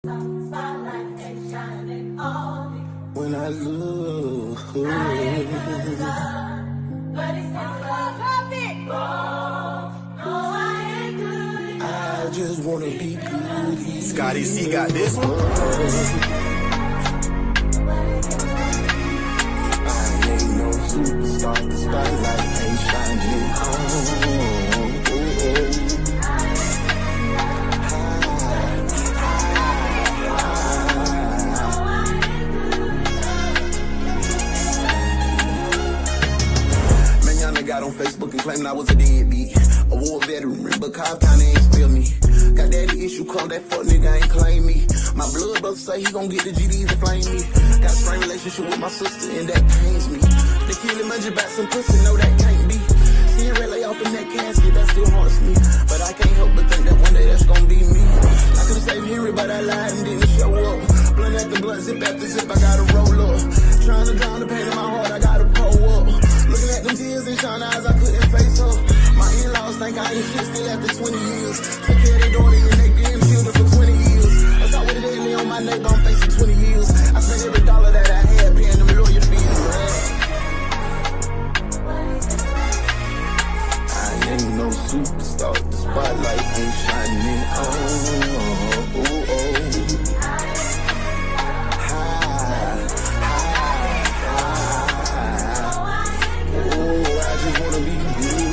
When I look, I just wanna be good. Scotty C got this one. I ain't no superstar, the spotlight ain't shining on. Man, y'all nigga got on Facebook and claimed I was a deadbeat. A war veteran, but Cobb County ain't spell me. Got daddy issue, call that fuck nigga ain't claim me. My blood brother say he gon' get the GDs to flame me. Got a strained relationship with my sister and that pains me. They kill him just about some pussy, no that can't be. Seeing red lay off in that casket, that still haunts me. But I can't help but think that one day that's gon' be me. I could've saved Henry, but I lied and didn't show up. Blunt after blunt, zip after zip, I gotta roll up. Trying to drown the pain in my heart, I gotta pull up. Looking at them tears in Sean's eyes, I couldn't face her. My in-laws think I ain't shit still after 20 years. Took care of their daughter and they grandchildren for 20 years. I saw with a daily on my neighbor, I'm facing 20 years. I spent every dollar that I had paying them lawyer fees. I ain't no superstar, the spotlight ain't shining on. I just wanna be good.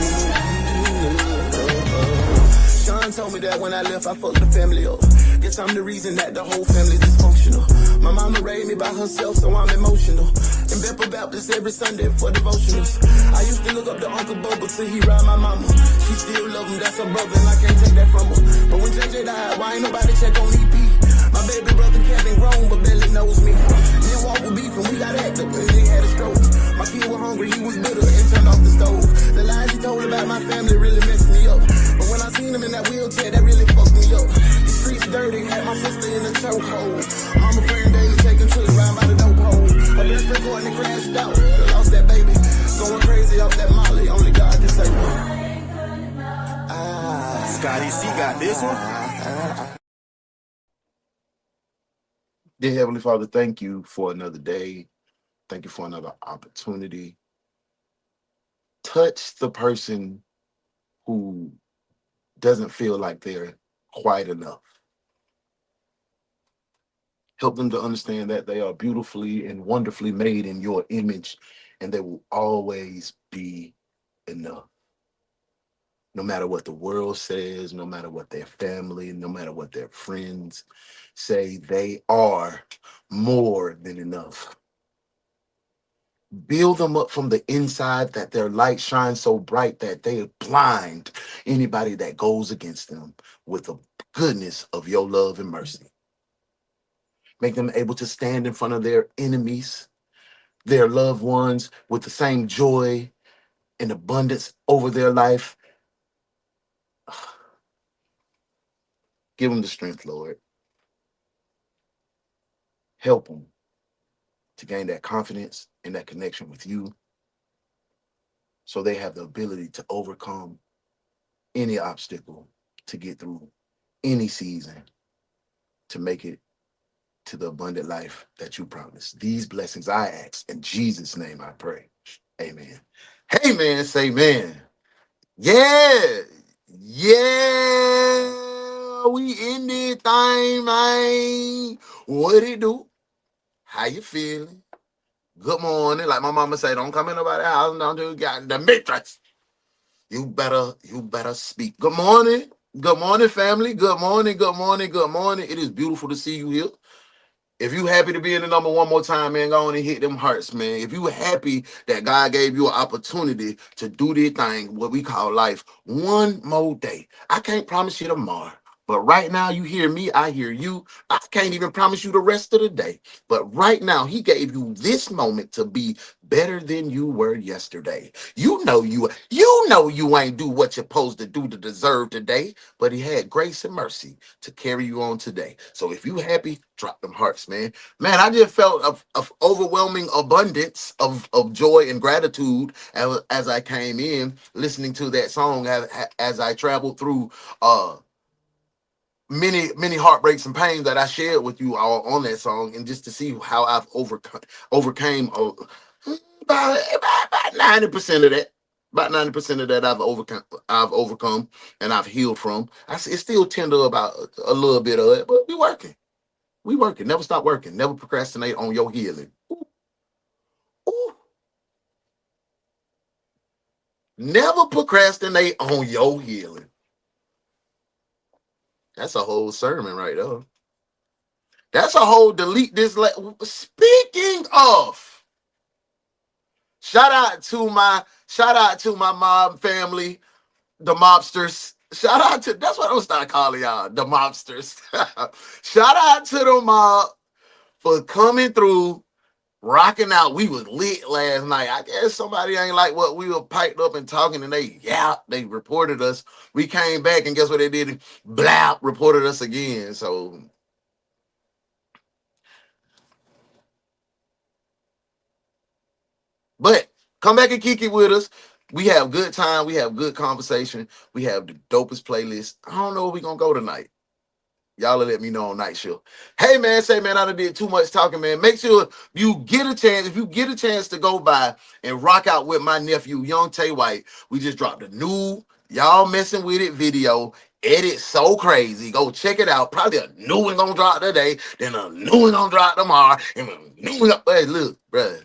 Sean told me that when I left, I fucked the family up. Guess I'm the reason that the whole family dysfunctional. My mama raised me by herself, so I'm emotional. In Bethel Baptist every Sunday for devotionals. I used to look up to Uncle Bubba till he ride my mama. She still love him, that's her brother, and I can't take that from her. But when JJ died, why ain't nobody check on EP? My baby brother Kevin grown, but barely knows me. Me and Walt were beefing, we got active, and he had a stroke. My kid was hungry, he was bitter, and turned off the stove. The lies he told about my family really messed me up. But when I seen him in that wheelchair, that really fucked me up. The streets dirty, had my sister in a chokehold. Mama praying daily, taking trips round by the dope hole. Her best friend Courtney crashed out, lost that baby. Going crazy off that Molly, only God can save her. Scotty C got this one. Dear Heavenly Father, thank you for another day. Thank you for another opportunity. Touch the person who doesn't feel like they're quite enough. Help them to understand that they are beautifully and wonderfully made in your image, and they will always be enough. No matter what the world says, no matter what their family, no matter what their friends say, they are more than enough. Build them up from the inside that their light shines so bright that they blind anybody that goes against them with the goodness of your love and mercy. Make them able to stand in front of their enemies, their loved ones, with the same joy and abundance over their life. Give them the strength, Lord. Help them to gain that confidence and that connection with you so they have the ability to overcome any obstacle, to get through any season, to make it to the abundant life that you promised. These blessings I ask in Jesus' name I pray. Amen. Hey man, say man. Yeah. Yeah. We in this thing, man. What it do? How you feeling? Good morning. Like my mama say, don't come in nobody's house. Don't do got the matrix. You better speak. Good morning. Good morning, family. Good morning. Good morning. Good morning. It is beautiful to see you here. If you happy to be in the number one more time, man, go on and hit them hearts, man. If you happy that God gave you an opportunity to do this thing, what we call life, one more day. I can't promise you tomorrow. But right now, you hear me, I hear you. I can't even promise you the rest of the day. But right now, he gave you this moment to be better than you were yesterday. You know you ain't do what you're supposed to do to deserve today, but he had grace and mercy to carry you on today. So if you happy, drop them hearts, man. Man, I just felt of overwhelming abundance of joy and gratitude as I came in listening to that song as I traveled through many heartbreaks and pains that I shared with you all on that song, and just to see how I've overcame about 90% of that. About 90% of that I've overcome and I've healed from. It's still tender about a little bit of it, but we working. We working. Never stop working. Never procrastinate on your healing. Ooh. Never procrastinate on your healing. That's a whole sermon right there. That's a whole delete this. Speaking of, shout out to my mob family, the mobsters. Shout out to, that's what I'm gonna start calling y'all, the mobsters. Shout out to the mob for coming through, rocking out. We was lit last night. I guess somebody ain't like what we were piped up and talking, and they reported us. We came back, and guess what they did? Blah, reported us again. So but come back and kick it with us. We have good time. We have good conversation. We have the dopest playlist. I don't know where we're gonna go tonight. Y'all will let me know on night shift. Hey man, say man, I done did too much talking, man. Make sure you get a chance. If you get a chance to go by and rock out with my nephew, Young Tay White, we just dropped a new Y'all Messing With It video. Edit so crazy. Go check it out. Probably a new one gonna drop today, then a new one gonna drop tomorrow, and a new one. Hey, look, bruh.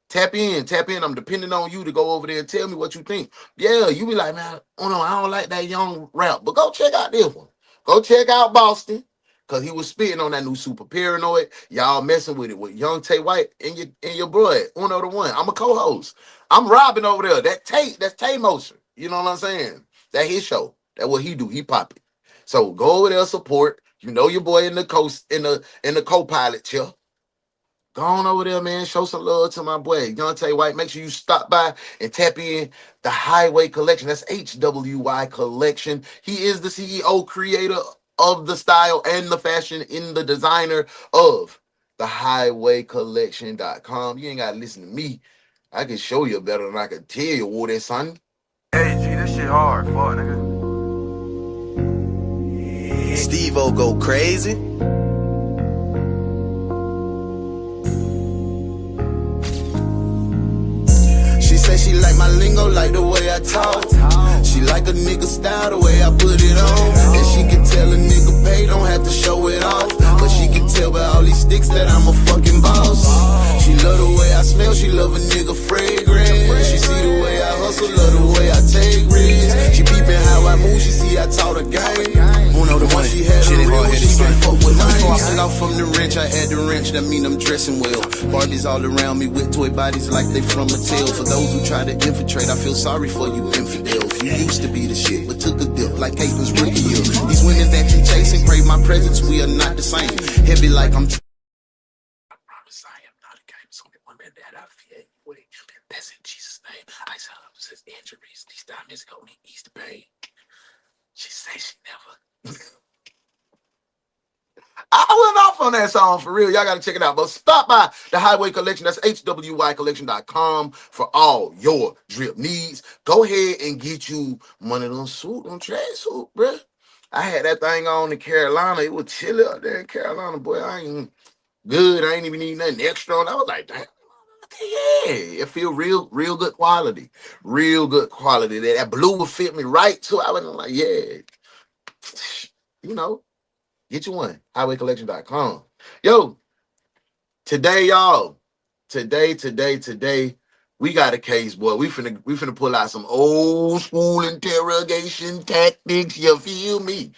Tap in. I'm depending on you to go over there and tell me what you think. Yeah, you be like, man, oh no, I don't like that young rap. But go check out this one. Go check out Boston. Cause he was spitting on that new Super Paranoid. Y'all messing with it with Young Tay White and your boy, Uno the One. I'm a co-host. I'm Robin over there. That's Tay Motion. You know what I'm saying? That his show. That's what he do. He pop it. So go over there, support. You know your boy in the co-pilot chair. Go on over there, man. Show some love to my boy, Deontay White. Make sure you stop by and tap in the Highway Collection. That's HWY Collection. He is the CEO, creator of the style and the fashion, in the designer of the highwaycollection.com. You ain't got to listen to me. I can show you better than I can tell you, what that son. Hey, G, this shit hard. Fuck, nigga. Steve-O go crazy. Say she like my lingo, like the way I talk. She like a nigga style, the way I put it on. And she can tell a nigga pay, don't have to show it off. But she can tell by all these sticks that I'm a fucking boss. She love the way I smell, she love a nigga fragrance. She see the way I hustle, love the way I take risks. She peeping how I move, she see I taught her game. Uno the One, she had shit a is real, hard she headed, can't son. fuck with mine. Before I Hang out from the wrench, I add the wrench, that mean I'm dressing well. Barbies all around me with toy bodies like they from Mattel. For those who try to infiltrate, I feel sorry for you infidels. You used to be the shit, but took a dip like Caitlin's rookie year. These women that you chasing crave my presence, we are not the same. Heavy like I'm. I promise I am not a game. So the woman that I fear, that's in Jesus' name. I saw his injuries these diamonds go in East Bay. She say she never. I went off on that song for real. Y'all got to check it out. But stop by the Highway Collection. That's HWYcollection.com for all your drip needs. Go ahead and get you one of them track suit, bruh. I had that thing on in Carolina. It was chilly up there in Carolina, boy. I ain't good. I ain't even need nothing extra on. I was like, damn. Yeah, it feel real good quality. Real good quality. That blue would fit me right too. I was like, yeah. You know. Get you one. Highwaycollection.com. Yo, today, y'all. Today, we got a case, boy. We finna pull out some old school interrogation tactics. You feel me?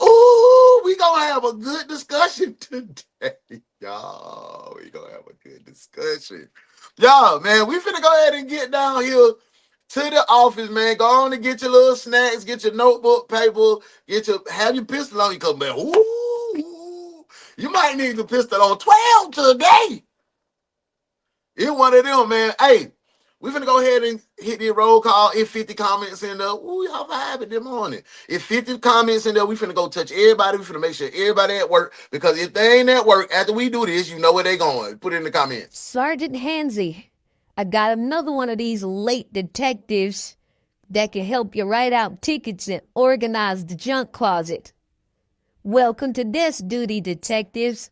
Ooh, we gonna have a good discussion today, y'all. We gonna have a good discussion. Y'all, man, we finna go ahead and get down here to the office, man. Go on and get your little snacks, get your notebook, paper, have your pistol on you, come man. Ooh, you might need the pistol on 12 today. It's one of them, man. Hey, we finna go ahead and hit the roll call. If 50 comments in there, ooh, y'all vibing this morning. If 50 comments in there, we finna go touch everybody. We finna make sure everybody at work, because if they ain't at work after we do this, you know where they going. Put it in the comments. Sergeant Hansy, I got another one of these late detectives that can help you write out tickets and organize the junk closet. Welcome to Desk Duty, detectives.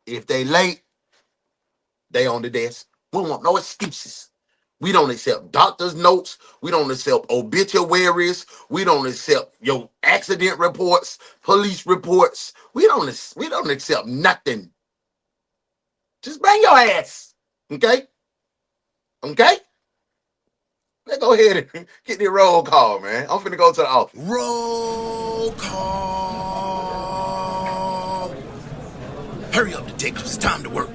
If they late, they on the desk. We don't want no excuses. We don't accept doctor's notes. We don't accept obituaries. We don't accept your accident reports, police reports. We don't accept nothing. Just bring your ass. Okay? Okay? Let's go ahead and get the roll call, man. I'm finna go to the office. Roll call. Hurry up, detectives. It's time to work.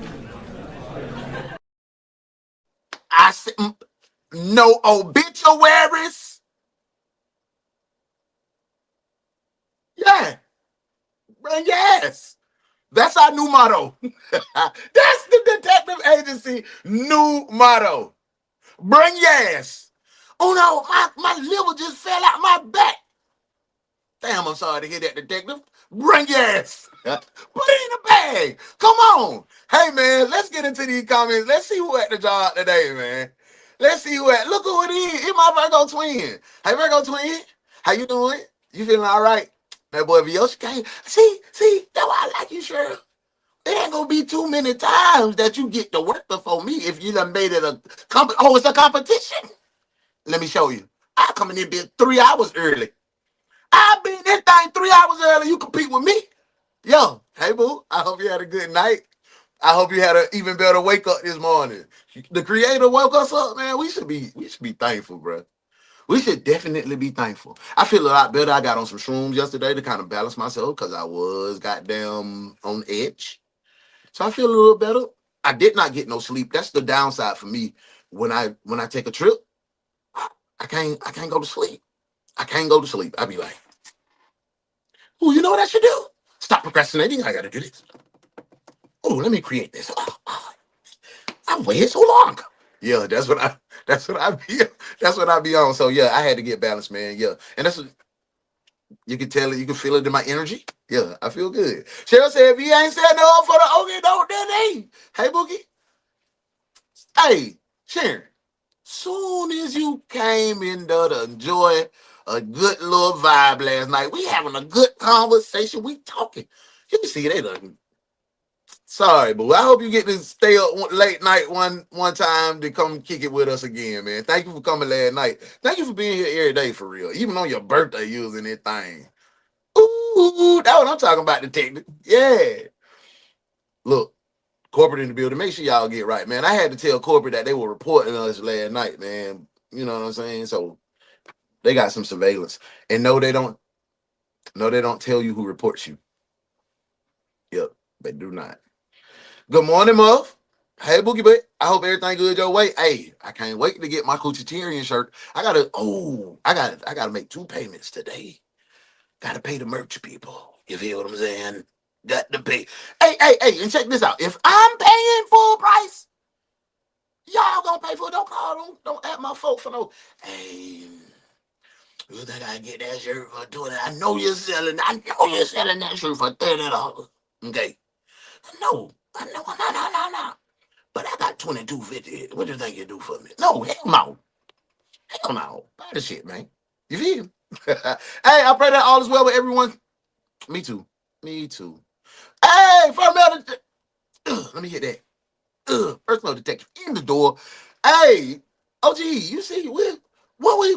I said no obituaries. Yeah. Bring your ass. That's our new motto. That's the detective agency new motto. Bring your ass. Oh no, my liver just fell out my back. Damn, I'm sorry to hear that, detective. Bring your ass. Put it in the bag. Come on. Hey, man, let's get into these comments. Let's see who at the job today, man. Let's see who at. Look who it is. It's my Virgo twin. Hey, Virgo twin. How you doing? You feeling all right? That boy Vioshi came. See, that's why I like you, Cheryl. It ain't gonna be too many times that you get to work before me if you done made it a oh, it's a competition. Let me show you. I come in here 3 hours early. I've been in this thing 3 hours early. You compete with me. Yo, hey boo. I hope you had a good night. I hope you had an even better wake up this morning. The creator woke us up, man. We should be thankful, bro. We should definitely be thankful. I feel a lot better. I got on some shrooms yesterday to kind of balance myself because I was goddamn on edge. So I feel a little better. I did not get no sleep. That's the downside for me. When I take a trip, I can't go to sleep. I can't go to sleep. I be like, oh, you know what I should do? Stop procrastinating. I gotta do this. Oh, let me create this. I waited so long. Yeah, that's what I be on. So yeah, I had to get balanced, man. Yeah. And that's what you can tell it, you can feel it in my energy. Yeah, I feel good. Cheryl said, if he ain't said no for the okay, don't then he. Hey Boogie. Hey, Sharon. Soon as you came in there to enjoy a good little vibe last night, we having a good conversation. We talking. You can see they done. Sorry, but I hope you get to stay up late night one time to come kick it with us again, man. Thank you for coming last night. Thank you for being here every day for real. Even on your birthday, using that thing. Ooh, that's what I'm talking about, detective. Yeah. Look, corporate in the building. Make sure y'all get right, man. I had to tell corporate that they were reporting us last night, man. You know what I'm saying? So they got some surveillance. And no, they don't tell you who reports you. Yep, they do not. Good morning, Muff. Hey, Boogie Butt. I hope everything good your way. Hey, I can't wait to get my Coochitarian shirt. I gotta make 2 payments today. Gotta pay the merch people. You feel what I'm saying? Got to pay. Hey, and check this out. If I'm paying full price, y'all gonna pay for it. Don't call, don't at my folk for no. Hey, you think I get that shirt for 20? I know you're selling that shirt for $30. Okay. No. No. But I got $22.50. What do you think you do for me? No, hell no. Hell no. Buy the shit, man. You feel? Hey, I pray that all is well with everyone. Me too. Hey, let me hit that. Personal detective in the door. Hey, OG, you see what we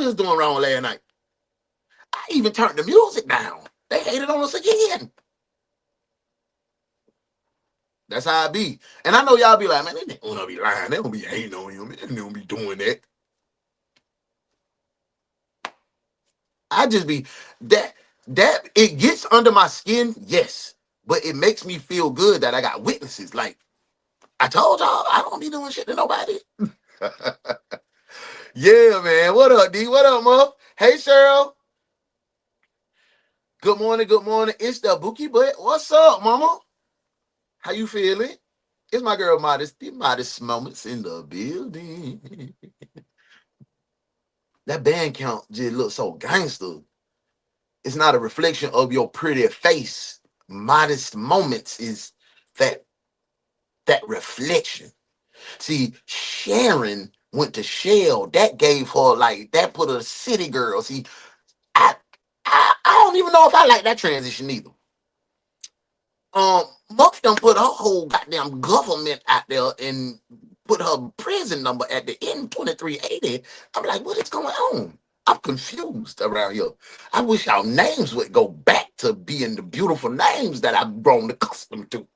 was doing wrong last night? I even turned the music down. They hated on us again. That's how I be. And I know y'all be like, man, they don't wanna be lying. They don't be hating on you. Man. They don't be doing that. I just be that it gets under my skin, yes. But it makes me feel good that I got witnesses. Like, I told y'all, I don't be doing shit to nobody. Yeah, man. What up, D? What up, Muff? Hey, Cheryl. Good morning. It's the Bookie Butt. What's up, mama? How you feeling? It's my girl Modest. The Modest Moments in the building. That band count just looks so gangster. It's not a reflection of your pretty face. Modest Moments is that reflection. See, Sharon went to Shell. That gave her like that put her city girl. See, I I don't even know if I like that transition either. Muff done put her whole goddamn government out there and put her prison number at the end 2380. I'm like, what is going on? I'm confused around here. I wish our names would go back to being the beautiful names that I've grown accustomed to.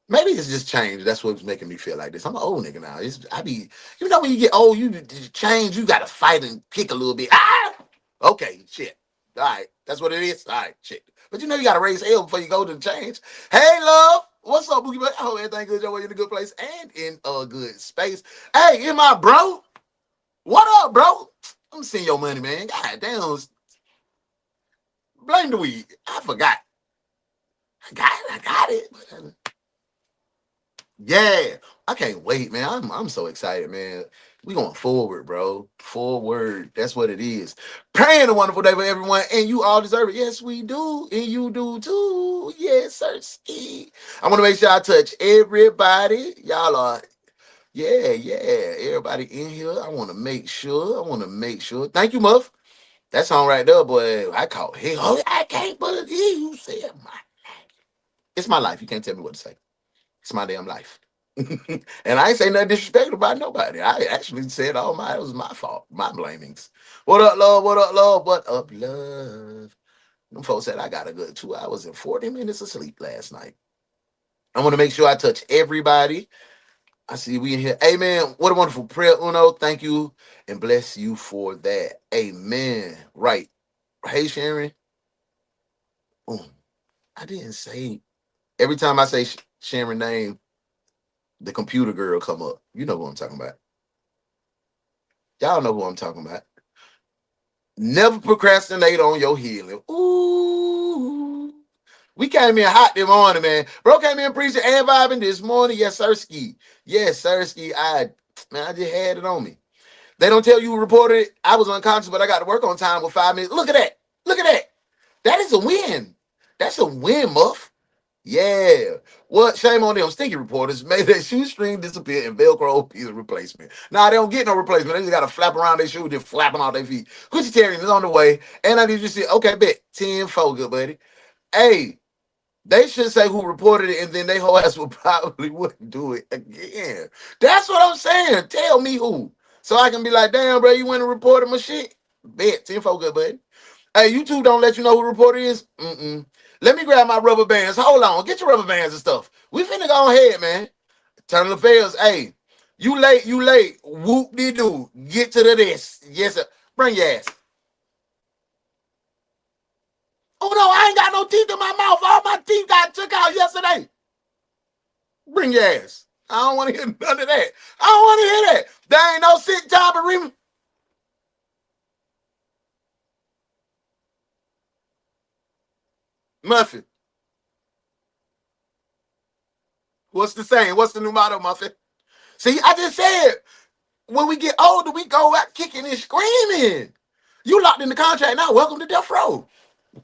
Maybe it's just changed. That's what's making me feel like this. I'm an old nigga now. You know, when you get old, you change. You got to fight and kick a little bit. Ah, okay, shit. All right, that's what it is. All right, shit. But you know, you got to raise hell before you go to the change. Hey, love, what's up, Boogie? I hope everything good. Your way in a good place and in a good space. Hey, in my bro, what up, bro? I'm seeing your money, man. God damn, blame the weed. I forgot. I got it. Yeah, I can't wait, man. I'm so excited, man. We going forward, bro. Forward. That's what it is. Praying a wonderful day for everyone, and you all deserve it. Yes, we do, and you do too. Yes, sir. I want to make sure I touch everybody. Y'all are, yeah. Everybody in here. I want to make sure. Thank you, Muff. That song right there, boy. I caught hell. I can't believe you said my. It's my life. You can't tell me what to say. It's my damn life. And I ain't say nothing disrespectful about nobody. I actually said it was my fault, my blamings. What up, love? What up, love? What up, love? Them folks said I got a good 2 hours and 40 minutes of sleep last night. I want to make sure I touch everybody. I see we in here. Amen. What a wonderful prayer, Uno. Thank you and bless you for that. Amen. Right. Hey, Sharon. I didn't say. Every time I say Sharon name, the computer girl come up. You know who I'm talking about. Y'all know who I'm talking about. Never procrastinate on your healing. Ooh. We came in hot this morning, man. Bro came in preaching and vibing this morning. Yes, Sirski. Yes, Sirski. I just had it on me. They don't tell you who reported it. I was unconscious, but I got to work on time with 5 minutes. Look at that. Look at that. That is a win. That's a win, Muff. Yeah. What? Shame on them stinky reporters. Made their shoestring disappear and Velcro piece of replacement. Nah, they don't get no replacement. They just got to flap around their shoe, just flapping off their feet. Gucci is on the way. And I need you to see, okay, bet. 10-4, good buddy. Hey, they should say who reported it, and then they whole ass would probably wouldn't do it again. That's what I'm saying. Tell me who. So I can be like, damn, bro, you went and reported my shit? Bet. 10-4, good buddy. Hey, YouTube don't let you know who the reporter is? Mm-mm. Let me grab my rubber bands. Hold on. Get your rubber bands and stuff. We finna go ahead, man. Turn the affairs. Hey, you late. Whoop-de-doo. Get to the this. Yes, sir. Bring your ass. Oh, no, I ain't got no teeth in my mouth. All my teeth got took out yesterday. Bring your ass. I don't want to hear none of that. I don't want to hear that. There ain't no sick time bereavement. Muffin. What's the saying? What's the new motto, Muffin? See, I just said, when we get older, we go out kicking and screaming. You locked in the contract now. Welcome to death row.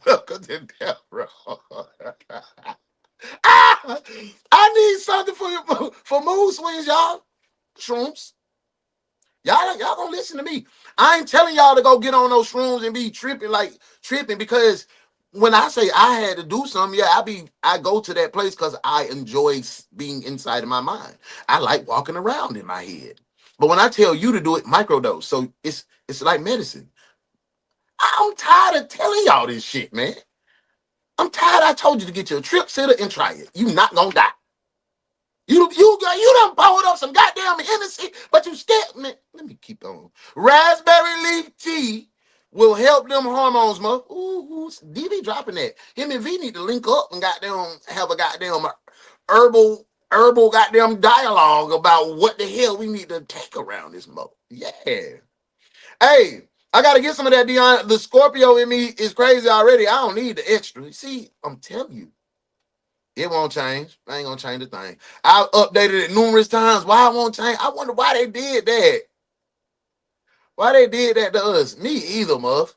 Welcome to death row. I need something for mood swings, y'all. Shrooms. Y'all gonna listen to me. I ain't telling y'all to go get on those shrooms and be tripping because when I say I had to do something, yeah, I go to that place because I enjoy being inside of my mind. I like walking around in my head. But when I tell you to do it, microdose. So it's like medicine. I'm tired of telling y'all this shit, man. I'm tired. I told you to get your trip sitter and try it. You not gonna die. You done pulled up some goddamn Hennessy, but you scared, man. Let me keep on. Raspberry leaf tea will help them hormones, man. Ooh, DB dropping that. Him and V need to link up and goddamn have a goddamn herbal goddamn dialogue about what the hell we need to take around this mo. Yeah. Hey, I gotta get some of that Dion. The Scorpio in me is crazy already. I don't need the extra. See, I'm telling you. It won't change. I ain't gonna change the thing. I've updated it numerous times. Why it won't change? I wonder why they did that. Why they did that to us? Me either, Muff.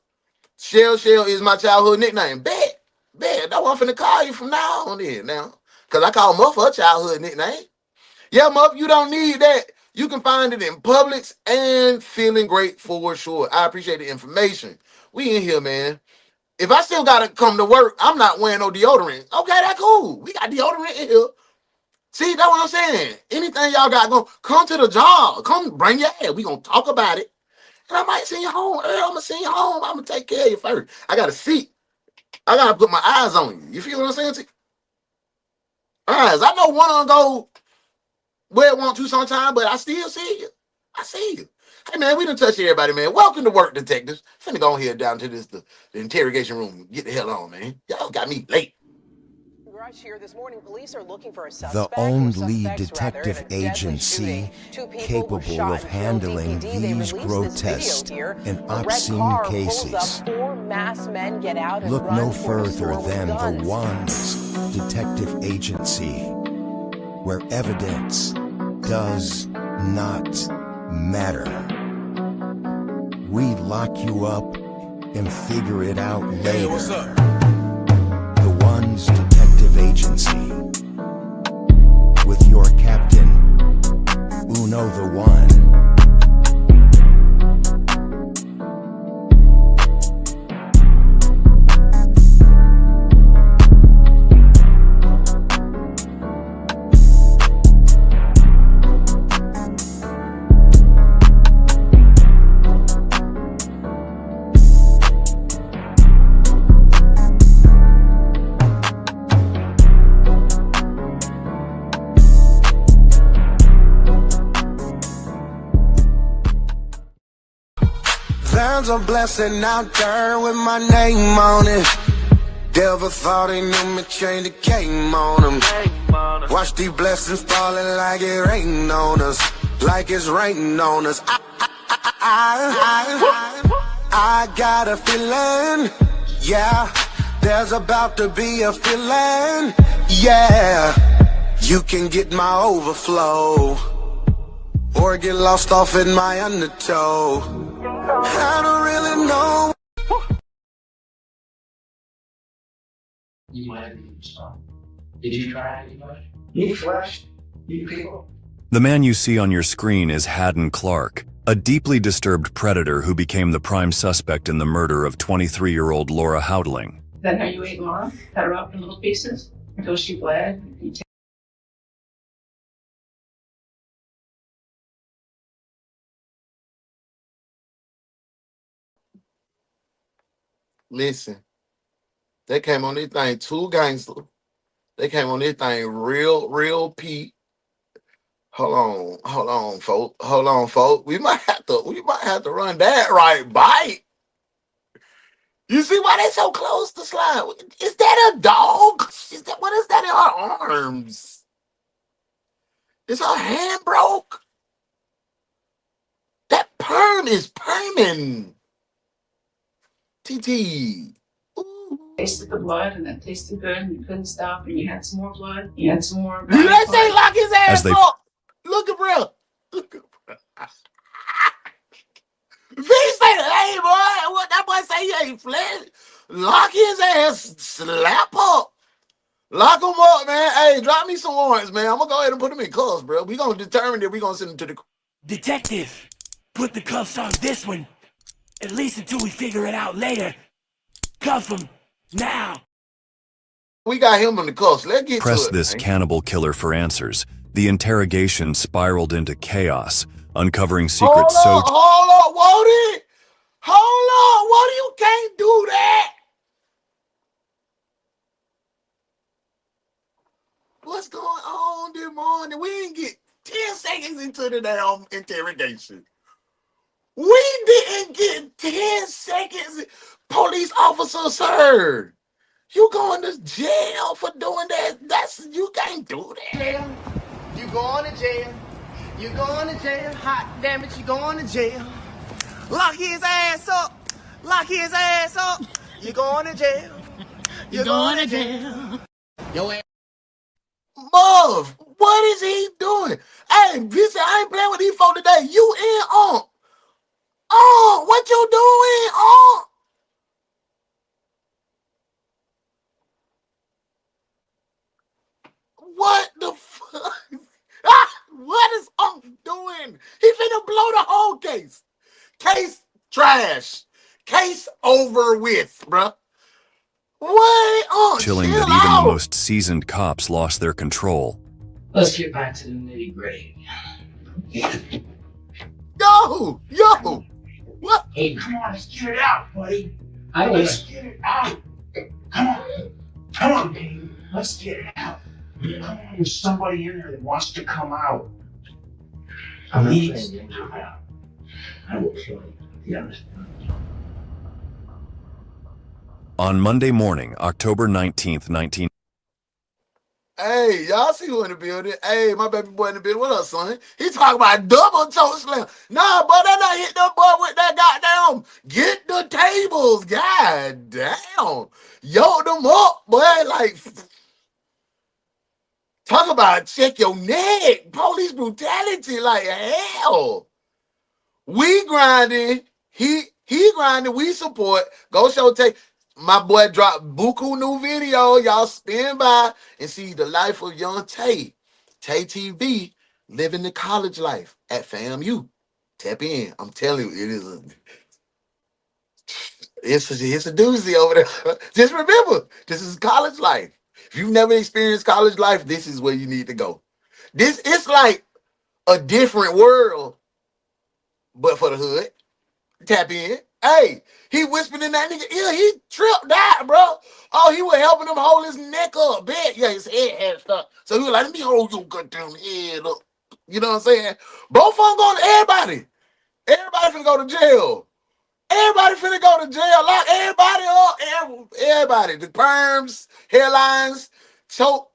Shell is my childhood nickname. Bet. That's what I'm finna call you from now on in now. Cause I call Muff her childhood nickname. Yeah, Muff, you don't need that. You can find it in Publix and Feeling Great for sure. I appreciate the information. We in here, man. If I still gotta come to work, I'm not wearing no deodorant. Okay, that's cool. We got deodorant in here. See, that's what I'm saying. Anything y'all got going, come to the job. Come bring your ass. We gonna talk about it. And I might send you home. Earl, I'm gonna send you home. I'm gonna take care of you first. I got a seat. I gotta put my eyes on you. You feel what I'm saying? Eyes. I know one of them go where it want to sometime, but I still see you. I see you. Hey man, we done touched everybody, man. Welcome to work, detectives. Finna go here down to the interrogation room. Get the hell on, man. Y'all got me late. Here this morning, police are looking for a The only detective agency capable of handling these grotesque and obscene cases. Look no further than the ones detective agency, where evidence does not matter. We lock you up and figure it out later. Hey, what's up? The ones detective agency, with your captain, Uno the One. There's a blessing out there with my name on it. Never thought he knew me, change the game on him. Watch these blessings falling like it rain on us, like it's raining on us. I got a feeling, yeah, there's about to be a feeling, yeah. You can get my overflow, or get lost off in my undertow. I don't really know. You might have been strong. Did you try anybody? You flushed? You people? The man you see on your screen is Haddon Clark, a deeply disturbed predator who became the prime suspect in the murder of 23-year-old Laura Houdling. Is that how you ate Laura? Cut her up in little pieces until she bled? Listen, they came on this thing, two gangsters. They came on this thing real Pete. Hold on, folks. We might have to run that right bite. You see why they so close to slide? Is that a dog? What is that in her arms? Is her hand broke? That perm is perming. TT. Tasted the blood and it tasted good and you couldn't stop and you had some more blood. You had some more. Did I say lock his ass up? Look at bro. Look at bro. V say, hey boy, what that boy say? He ain't flesh. Lock his ass, slap up. Lock him up, man. Hey, drop me some warrants, man. I'm gonna go ahead and put him in cuffs, bro. We gonna determine if we gonna send him to the detective. Put the cuffs on this one, at least until we figure it out later. Cuff him now. We got him on the cuffs. Let's get Press to it, this man. cannibal killer for answers. The interrogation spiraled into chaos, uncovering secrets Hold up, Wody. Hold up, Wody, you can't do that. What's going on this morning? We didn't get 10 seconds into the damn interrogation. We didn't get 10 seconds. Police officer, sir. You going to jail for doing that? You can't do that. Jail. You going to jail. You going to jail. Hot damn it, you going to jail. Lock his ass up. Lock his ass up. You going to jail. You going to jail. Yo ass. Muv, what is he doing? Hey, bitch, I ain't playing with these folks today. You in on? Oh, what you doing? Oh. What the fuck? case. Case trash. Case over with, bruh. Wait, chilling chill that even the out. most seasoned cops lost their control. Let's get back to the nitty gritty. Yo, what? Hey, come on, let's get it out, buddy. Let's get it out. Come on, baby. Let's get it out. Come on, there's somebody in there that wants to come out. Please come out. I will kill you. You understand? On Monday morning, October 19th, 19... Hey, y'all see who in the building? Hey, my baby boy in the building. What up, son? He talking about double toe slam. Nah, boy, that not hit the boy with that goddamn. Get the tables. God damn. Yo them up, boy. Like, talk about check your neck. Police brutality. Like, hell. We grinding. He grinding. We support. Go show take. My boy dropped buku new video. Y'all spin by and see the life of young Tay. Tay TV living the college life at FAMU. Tap in. I'm telling you, it's a doozy over there. Just remember, this is college life. If you've never experienced college life, this is where you need to go. It's like a different world, but for the hood. Tap in. Hey, he whispered in that nigga ear. He tripped out, bro. Oh, he was helping him hold his neck up. Big. Yeah, his head had stuff. So he was like, let me hold your goddamn head up. You know what I'm saying? Both of them going to everybody. Everybody finna go to jail. Everybody finna go to jail. Lock everybody up. Everybody. The perms, hairlines, choke.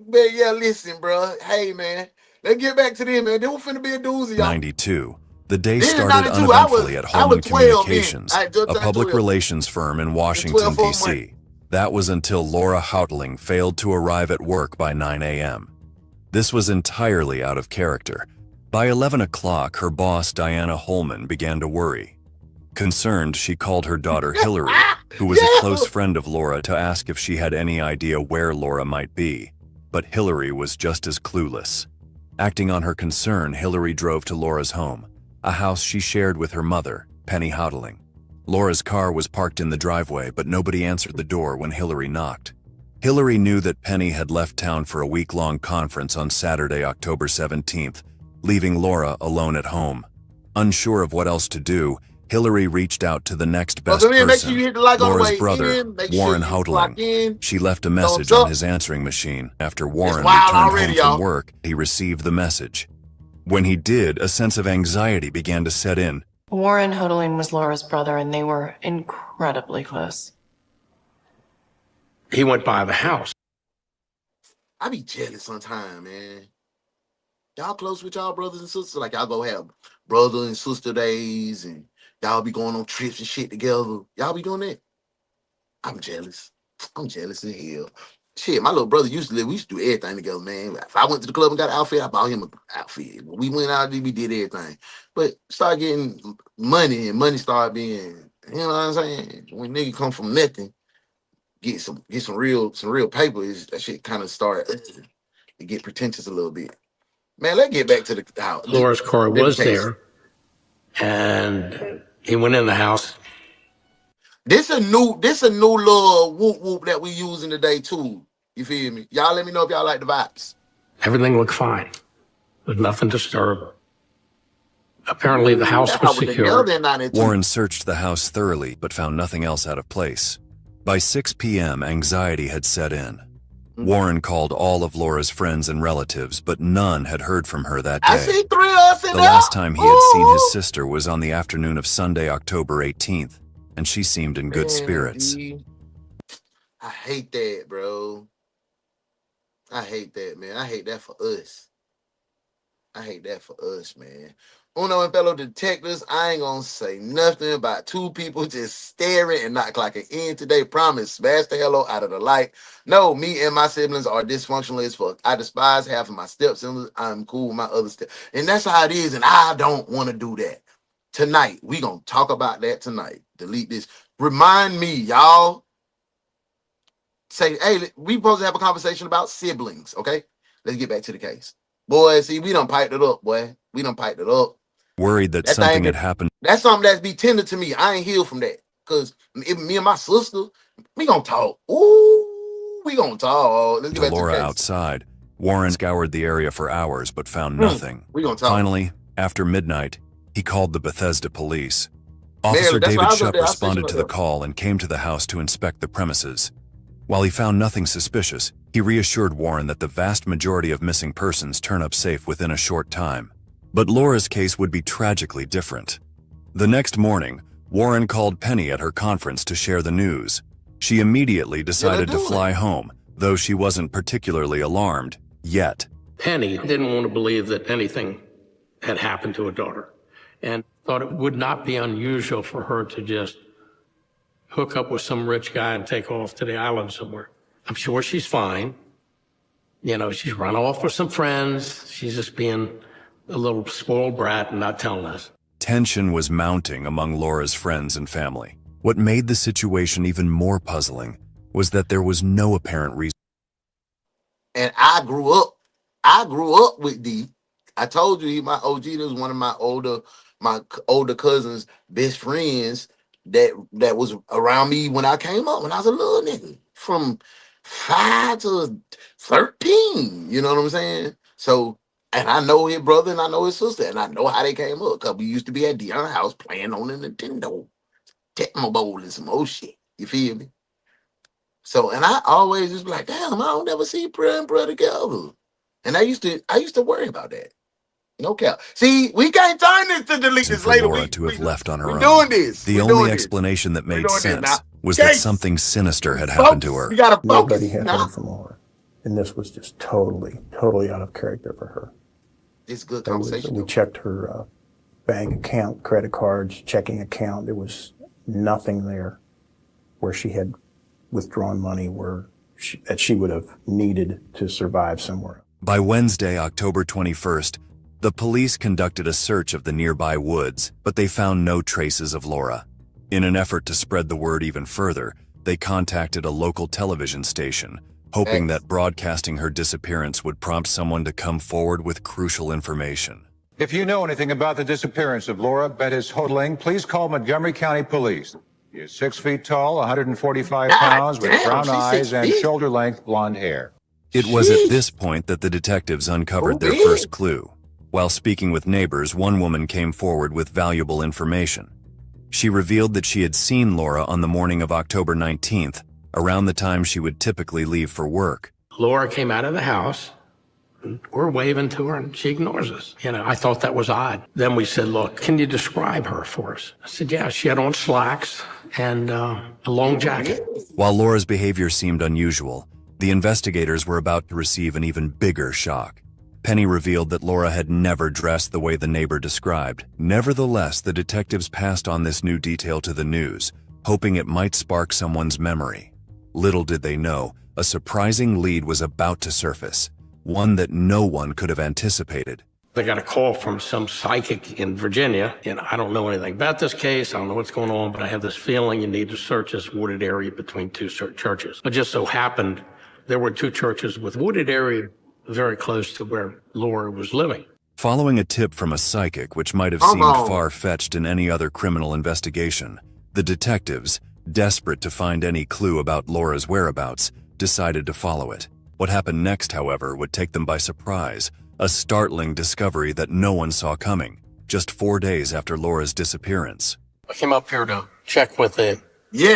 Man, yeah, listen, bro. Hey, man. Let's get back to them, man. They were finna be a doozy, y'all. 92. The day This is started 92. uneventfully at I was Holman 12 then. Communications, I just a turned public 12. relations firm in Washington, 12 for a D.C. That was until Laura Houtling failed to arrive at work by 9 a.m. This was entirely out of character. By 11 o'clock, her boss, Diana Holman, began to worry. Concerned, she called her daughter Hillary, who was a close friend of Laura, to ask if she had any idea where Laura might be. But Hillary was just as clueless. Acting on her concern, Hillary drove to Laura's home, a house she shared with her mother, Penny Houtling. Laura's car was parked in the driveway, but nobody answered the door when Hillary knocked. Hillary knew that Penny had left town for a week-long conference on Saturday, October 17th, leaving Laura alone at home. Unsure of what else to do, Hillary reached out to the next best person, Laura's brother, Warren Houtling. She left a message on his answering machine. After Warren returned home from work, he received the message. When he did, a sense of anxiety began to set in. Warren Houtling was Laura's brother, and they were incredibly close. He went by the house. I be jealous sometimes, man. Y'all close with y'all brothers and sisters? Like y'all go have brother and sister days and y'all be going on trips and shit together. Y'all be doing that? I'm jealous. I'm jealous as hell. Shit, my little brother used to live. We used to do everything together, man. If I went to the club and got an outfit, I bought him an outfit. When we went out, we did everything. But start getting money, and money started being, you know what I'm saying? When nigga come from nothing, get some real paper, that shit kind of started to get pretentious a little bit. Man, let's get back to the house. Laura's car was there, and he went in the house. This a new little whoop whoop that we using today too. You feel me? Y'all let me know if y'all like the vibes. Everything looked fine. There's nothing disturbed. Apparently the house was secure. Warren searched the house thoroughly, but found nothing else out of place. By 6 p.m., anxiety had set in. Warren called all of Laura's friends and relatives, but none had heard from her that day. I see 3 of us in the last time he had seen his sister was on the afternoon of Sunday, October 18th, and she seemed in good spirits. I hate that, bro. I hate that, man. I hate that for us. I hate that for us, man. Uno and fellow detectives, I ain't gonna say nothing about two people just staring and not clocking in today. Promise, smash the hell out of the light. No, me and my siblings are dysfunctional as fuck. I despise half of my step-siblings. I'm cool with my other step. And that's how it is, and I don't want to do that. Tonight, we gonna talk about that tonight. Delete this. Remind me, y'all. Say, hey, we supposed to have a conversation about siblings, okay? Let's get back to the case. Boy, see, we done piped it up, boy. We done piped it up. Worried that something had happened, that's something that's be tender to me. I ain't healed from that. Cause me and my sister, we gonna talk. Ooh, we gonna talk. Let's get back to Laura the case. outside, Warren scoured the area for hours but found nothing. We gonna talk. Finally, after midnight, he called the Bethesda police. Officer David Shupp responded to the call and came to the house to inspect the premises. While he found nothing suspicious, he reassured Warren that the vast majority of missing persons turn up safe within a short time. But Laura's case would be tragically different. The next morning, Warren called Penny at her conference to share the news. She immediately decided to fly home, though she wasn't particularly alarmed yet. Penny didn't want to believe that anything had happened to her daughter and thought it would not be unusual for her to just hook up with some rich guy and take off to the island somewhere. I'm sure she's fine. You know, she's run off with some friends. She's just being a little spoiled brat and not telling us. Tension was mounting among Laura's friends and family. What made the situation even more puzzling was that there was no apparent reason. And I grew up with D. I told you he my OG. This was one of my older cousin's best friends that was around me when I came up, when I was a little nigga, from 5 to 13. You know what I'm saying? So, and I know his brother and I know his sister and I know how they came up because we used to be at Dion's house playing on the Nintendo, Tecmo Bowl and some old shit. You feel me? So, and I always just be like, damn, I don't never see Bruh and Bruh together. And I used to worry about that. No cap. See, we can't turn this to delete this later. Laura to have left on her own. Doing this. The only explanation that made sense was that something sinister had happened to her. You gotta focus. Nobody had heard from Laura. And this was just totally out of character for her. It's good conversation. We checked her bank account, credit cards, checking account. There was nothing there where she had withdrawn money that she would have needed to survive somewhere. By Wednesday, October 21st, the police conducted a search of the nearby woods, but they found no traces of Laura. In an effort to spread the word even further, they contacted a local television station, hoping that broadcasting her disappearance would prompt someone to come forward with crucial information. If you know anything about the disappearance of Laura Bettis Hodling, please call Montgomery County Police. She is 6 feet tall, 145 pounds, with brown eyes and shoulder-length blonde hair. It was at this point that the detectives uncovered their first clue. While speaking with neighbors, one woman came forward with valuable information. She revealed that she had seen Laura on the morning of October 19th, around the time she would typically leave for work. Laura came out of the house. We're waving to her and she ignores us. You know, I thought that was odd. Then we said, look, can you describe her for us? I said, yeah, she had on slacks and a long jacket. While Laura's behavior seemed unusual, the investigators were about to receive an even bigger shock. Penny revealed that Laura had never dressed the way the neighbor described. Nevertheless, the detectives passed on this new detail to the news, hoping it might spark someone's memory. Little did they know, a surprising lead was about to surface, one that no one could have anticipated. They got a call from some psychic in Virginia, and I don't know anything about this case. I don't know what's going on, but I have this feeling you need to search this wooded area between two churches. It just so happened there were two churches with wooded area very close to where Laura was living. Following a tip from a psychic, which might have seemed far-fetched in any other criminal investigation, the detectives, desperate to find any clue about Laura's whereabouts, decided to follow it. What happened next, however, would take them by surprise, a startling discovery that no one saw coming, just 4 days after Laura's disappearance. I came up here to check with the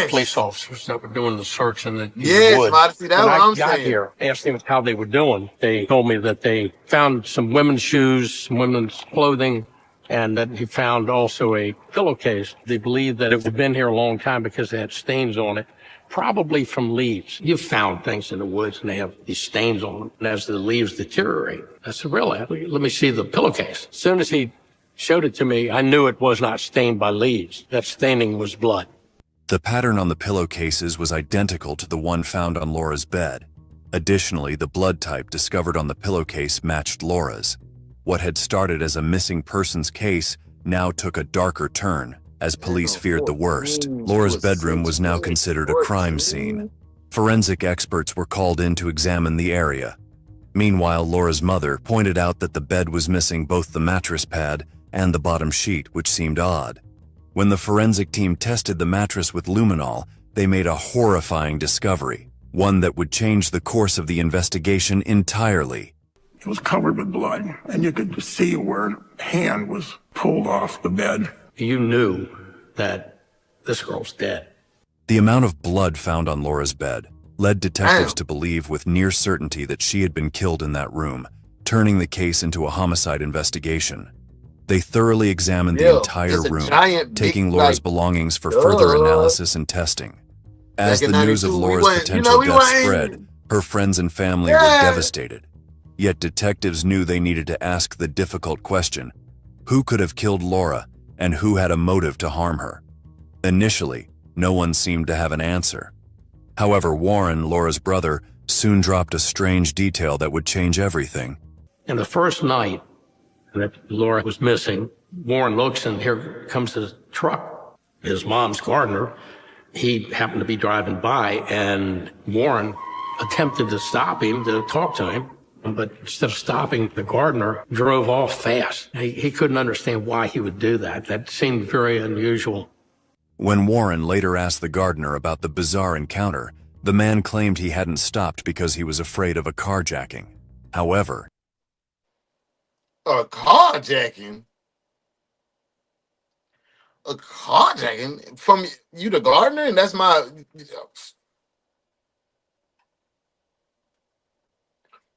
police officers that were doing the search in the woods. See, that's what I'm saying. Here, asked them how they were doing. They told me that they found some women's shoes, some women's clothing, and that he found also a pillowcase. They believed that it had been here a long time because it had stains on it, probably from leaves. You've found things in the woods and they have these stains on them. And as the leaves deteriorate, I said, really? Let me see the pillowcase. As soon as he showed it to me, I knew it was not stained by leaves. That staining was blood. The pattern on the pillowcases was identical to the one found on Laura's bed. Additionally, the blood type discovered on the pillowcase matched Laura's. What had started as a missing persons case now took a darker turn, as police feared the worst. Laura's bedroom was now considered a crime scene. Forensic experts were called in to examine the area. Meanwhile, Laura's mother pointed out that the bed was missing both the mattress pad and the bottom sheet, which seemed odd. When the forensic team tested the mattress with luminol, they made a horrifying discovery, one that would change the course of the investigation entirely. It was covered with blood, and you could see where a hand was pulled off the bed. You knew that this girl's dead. The amount of blood found on Laura's bed led detectives to believe with near certainty that she had been killed in that room, turning the case into a homicide investigation. They thoroughly examined the entire room, taking Laura's belongings for further analysis and testing. As the news of Laura's potential death spread, her friends and family were devastated. Yet detectives knew they needed to ask the difficult question: who could have killed Laura, and who had a motive to harm her? Initially, no one seemed to have an answer. However, Warren, Laura's brother, soon dropped a strange detail that would change everything. And the first night that Laura was missing, Warren looks and here comes his truck. His mom's gardener, he happened to be driving by, and Warren attempted to stop him, to talk to him, but instead of stopping, the gardener drove off fast. He couldn't understand why he would do that. That seemed very unusual. When Warren later asked the gardener about the bizarre encounter, the man claimed he hadn't stopped because he was afraid of a carjacking. However, a carjacking? A carjacking? From you, the gardener? And that's my...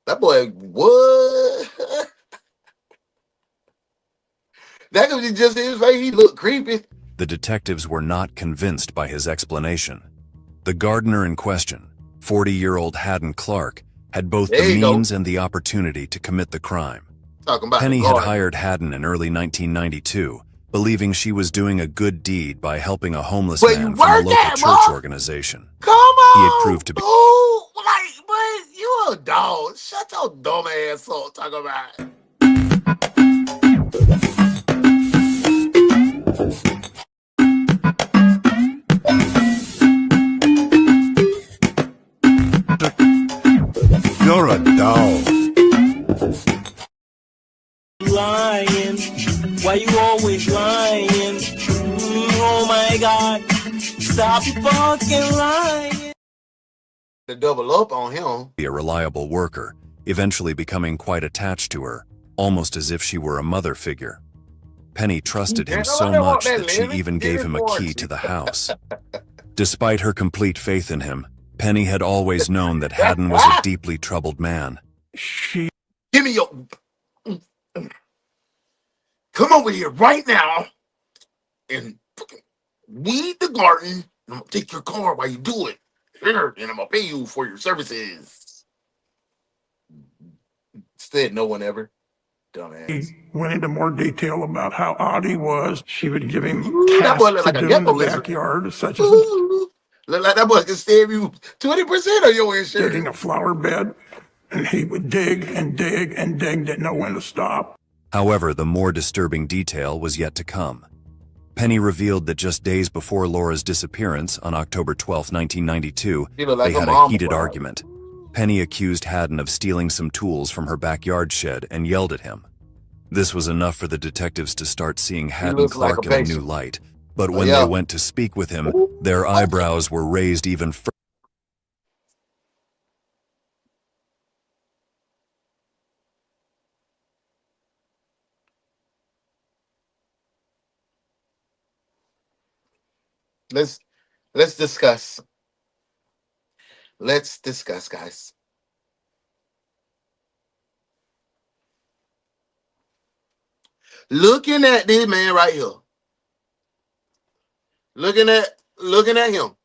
That boy, what? That could be just his face. He looked creepy. the detectives were not convinced by his explanation. The gardener in question, 40-year-old Haddon Clark, had both the means and the opportunity to commit the crime. Penny had hired Haddon in early 1992, believing she was doing a good deed by helping a homeless man from a local church organization. Come on! He had proved to be... Oh, like, but you a dog. Shut your dumb ass up. Talk about... You're a dog. Lying, why you always lying? Oh my God, stop fucking lying. To double up on him. Be a reliable worker, eventually becoming quite attached to her, almost as if she were a mother figure. Penny trusted him so much that she even gave him a key to the house. Despite her complete faith in him, Penny had always known that Haddon was a deeply troubled man. Give me your... Come over here right now and weed the garden. And I'm going to take your car while you do it. Here, and I'm going to pay you for your services. Said no one ever. Dumbass. He went into more detail about how odd he was. She would give him that boy tasks look like to a do in the gecko lizard. backyard, such as Look like that boy can save you 20% of your insurance. digging a flower bed, and he would dig and dig and dig, didn't know when to stop. However, the more disturbing detail was yet to come. Penny revealed that just days before Laura's disappearance, on October 12, 1992, they had a heated argument. Penny accused Haddon of stealing some tools from her backyard shed and yelled at him. This was enough for the detectives to start seeing Haddon Clark in a new light. But when they went to speak with him, their eyebrows were raised even further. Let's discuss. Let's discuss, guys. Looking at this man right here. Looking at him.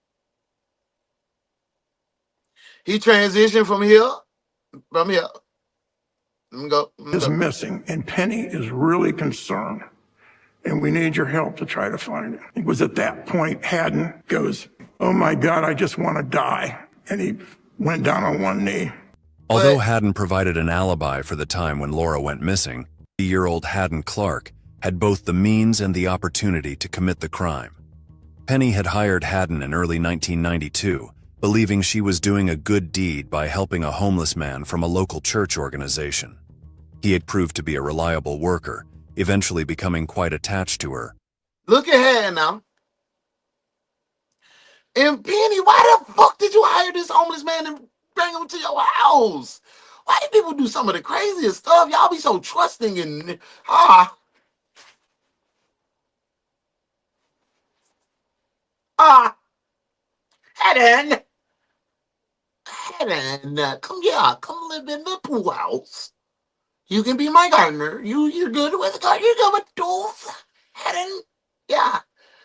He transitioned from here. Let me go. Is missing, and Penny is really concerned, and we need your help to try to find him. It was at that point Haddon goes, "Oh my God, I just want to die," and he went down on one knee. Although Haddon provided an alibi for the time when Laura went missing, the 40-year-old Haddon Clark had both the means and the opportunity to commit the crime. Penny had hired Haddon in early 1992, believing she was doing a good deed by helping a homeless man from a local church organization. He had proved to be a reliable worker, eventually becoming quite attached to her. Look at her now. And Penny, why the fuck did you hire this homeless man and bring him to your house? Why do people do some of the craziest stuff? Y'all be so trusting and Helen, come here, come live in the pool house. You can be my gardener. You're good with gardening. You're good with tools, Helen. Yeah,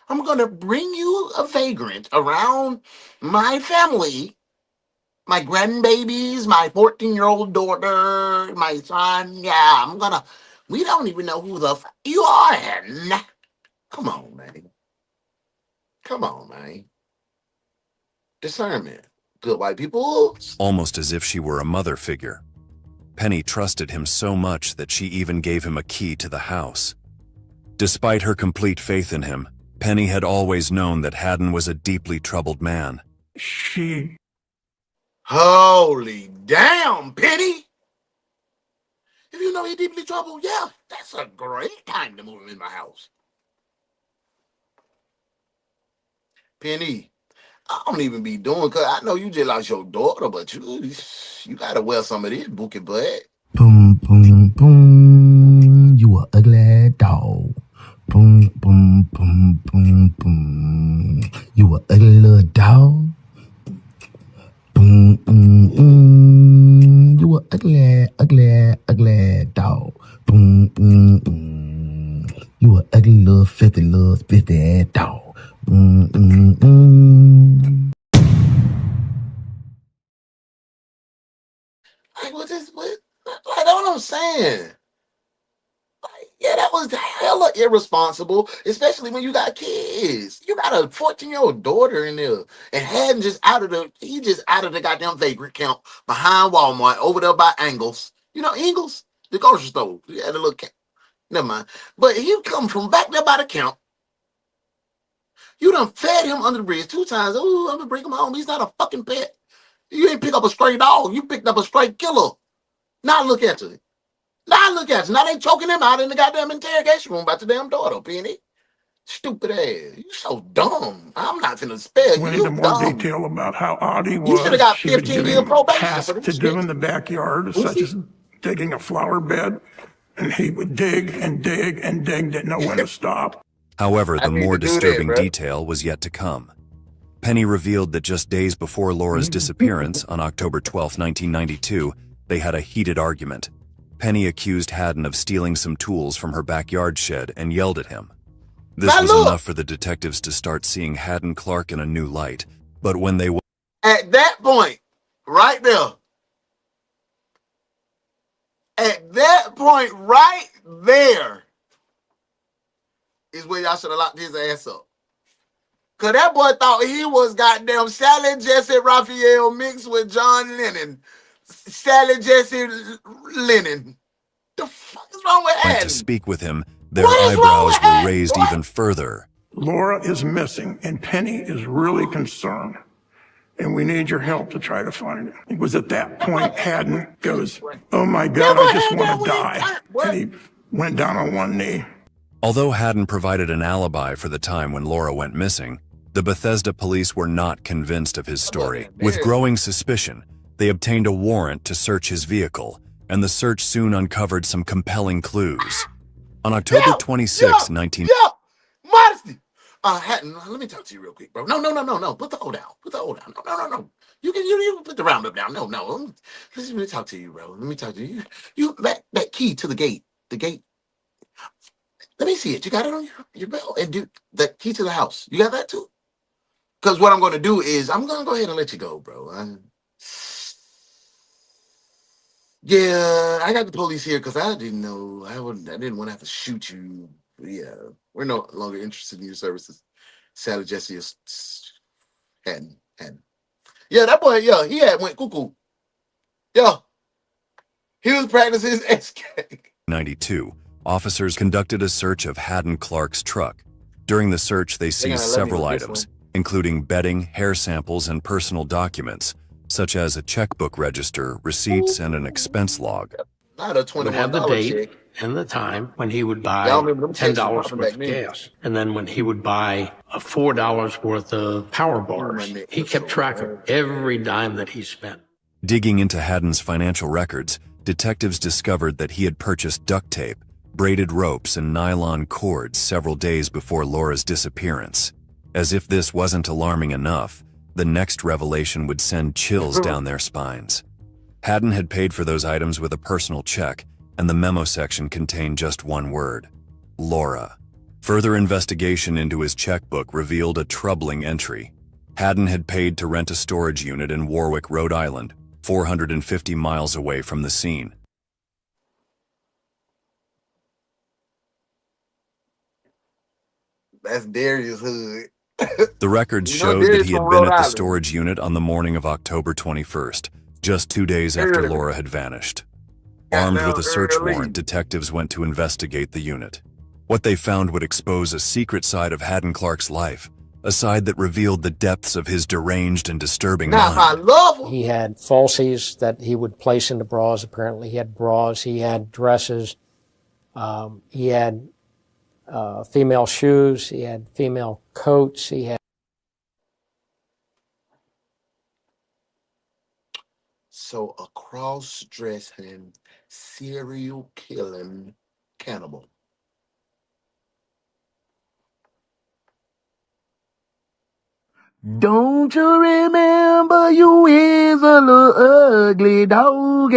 I'm gonna bring you a vagrant around my family. My grandbabies, my 14-year-old daughter, my son. Yeah, we don't even know who the fuck you are, Hen. Come on, man. Come on, man. Discernment. Good white people. Almost as if she were a mother figure. Penny trusted him so much that she even gave him a key to the house. Despite her complete faith in him, Penny had always known that Haddon was a deeply troubled man. Holy damn, Penny! If you know he's deeply troubled, yeah, that's a great time to move him in my house. Penny, I don't even be doing, cause I know you just lost your daughter, but you gotta wear some of this bookie butt. Boom, boom, boom. You a ugly dog. Boom, boom, boom, boom, boom. You a ugly little dog. Boom, boom, boom. You a ugly, ugly, ugly dog. Boom, boom, boom. You a ugly little filthy ass dog. Boom, boom, boom. Like, that's what I'm saying. Yeah, that was hella irresponsible, especially when you got kids. You got a 14-year-old daughter in there, and Haddon just out of the goddamn vagrant camp behind Walmart over there by Angles. You know Ingles, the grocery store. You had a little camp. Never mind. But he come from back there by the camp. You done fed him under the bridge 2 times. Oh, I'm gonna bring him home. He's not a fucking pet. You ain't pick up a stray dog. You picked up a stray killer. Now look at you. Now they choking him out in the goddamn interrogation room about the damn daughter, Penny. Stupid ass. You so dumb. I'm not gonna spare you. Went You into more dumb. detail about how odd he was. You should have got She would 15-year give him probation tasks for to this do shit. in the backyard, such as digging a flower bed, and he would dig and dig and dig, didn't know when to stop. However, the more disturbing detail was yet to come. Penny revealed that just days before Laura's disappearance, on October 12, 1992, they had a heated argument. Penny accused Haddon of stealing some tools from her backyard shed and yelled at him. This was enough for the detectives to start seeing Haddon Clark in a new light. But when they At that point, right there, is where y'all should have locked his ass up. Cause that boy thought he was goddamn Sally Jesse Raphael mixed with John Lennon. Sally Jesse Lennon. The fuck is wrong with went Haddon? to speak with him, their eyebrows were raised even further. Laura is missing, and Penny is really concerned, and we need your help to try to find her. It was at that point Haddon goes, "Oh my God, I just want to die," and he went down on one knee. Although Haddon provided an alibi for the time when Laura went missing, the Bethesda police were not convinced of his story. With growing suspicion, they obtained a warrant to search his vehicle, and the search soon uncovered some compelling clues. On October 26, Modesty. Haddon, let me talk to you real quick, bro. No. Put the O down. No. You can put the roundup down. No. Let me talk to you, bro. Let me talk to you. You that key to the gate. The gate. Let me see it. You got it on your belt? And do the key to the house. You got that too? Because what I'm going to do is I'm going to go ahead and let you go, bro. Yeah, I got the police here because I didn't know. I didn't want to have to shoot you. Yeah, we're no longer interested in your services. Sally Jesse is Haddon. Yeah, that boy, yeah, he had went cuckoo. Yeah, he was practicing his escape. 92, officers conducted a search of Haddon Clark's truck. During the search, they seized several items, including bedding, hair samples, and personal documents, such as a checkbook register, receipts, and an expense log. Not a $21 check. in the time when he would buy Y'all remember them $10 Texas popping worth back of then. gas. And then when he would buy $4 worth of power bars, he kept track of every dime that he spent. Digging into Haddon's financial records, detectives discovered that he had purchased duct tape, braided ropes, and nylon cords several days before Laura's disappearance. As if this wasn't alarming enough, the next revelation would send chills down their spines. Haddon had paid for those items with a personal check, and the memo section contained just one word: Laura. Further investigation into his checkbook revealed a troubling entry. Haddon had paid to rent a storage unit in Warwick, Rhode Island, 450 miles away from the scene. That's Darius' hood. The records You know showed that Darius he had from been Rhode at the Island. storage unit on the morning of October 21st, just 2 days after Laura had vanished. Armed with a search warrant, detectives went to investigate the unit. What they found would expose a secret side of Haddon Clark's life, a side that revealed the depths of his deranged and disturbing mind. He had falsies that he would place into bras, apparently. He had bras, he had dresses, he had female shoes, he had female coats, he had... So a cross-dressing, serial-killing cannibal. Don't you remember you is a little ugly doggy?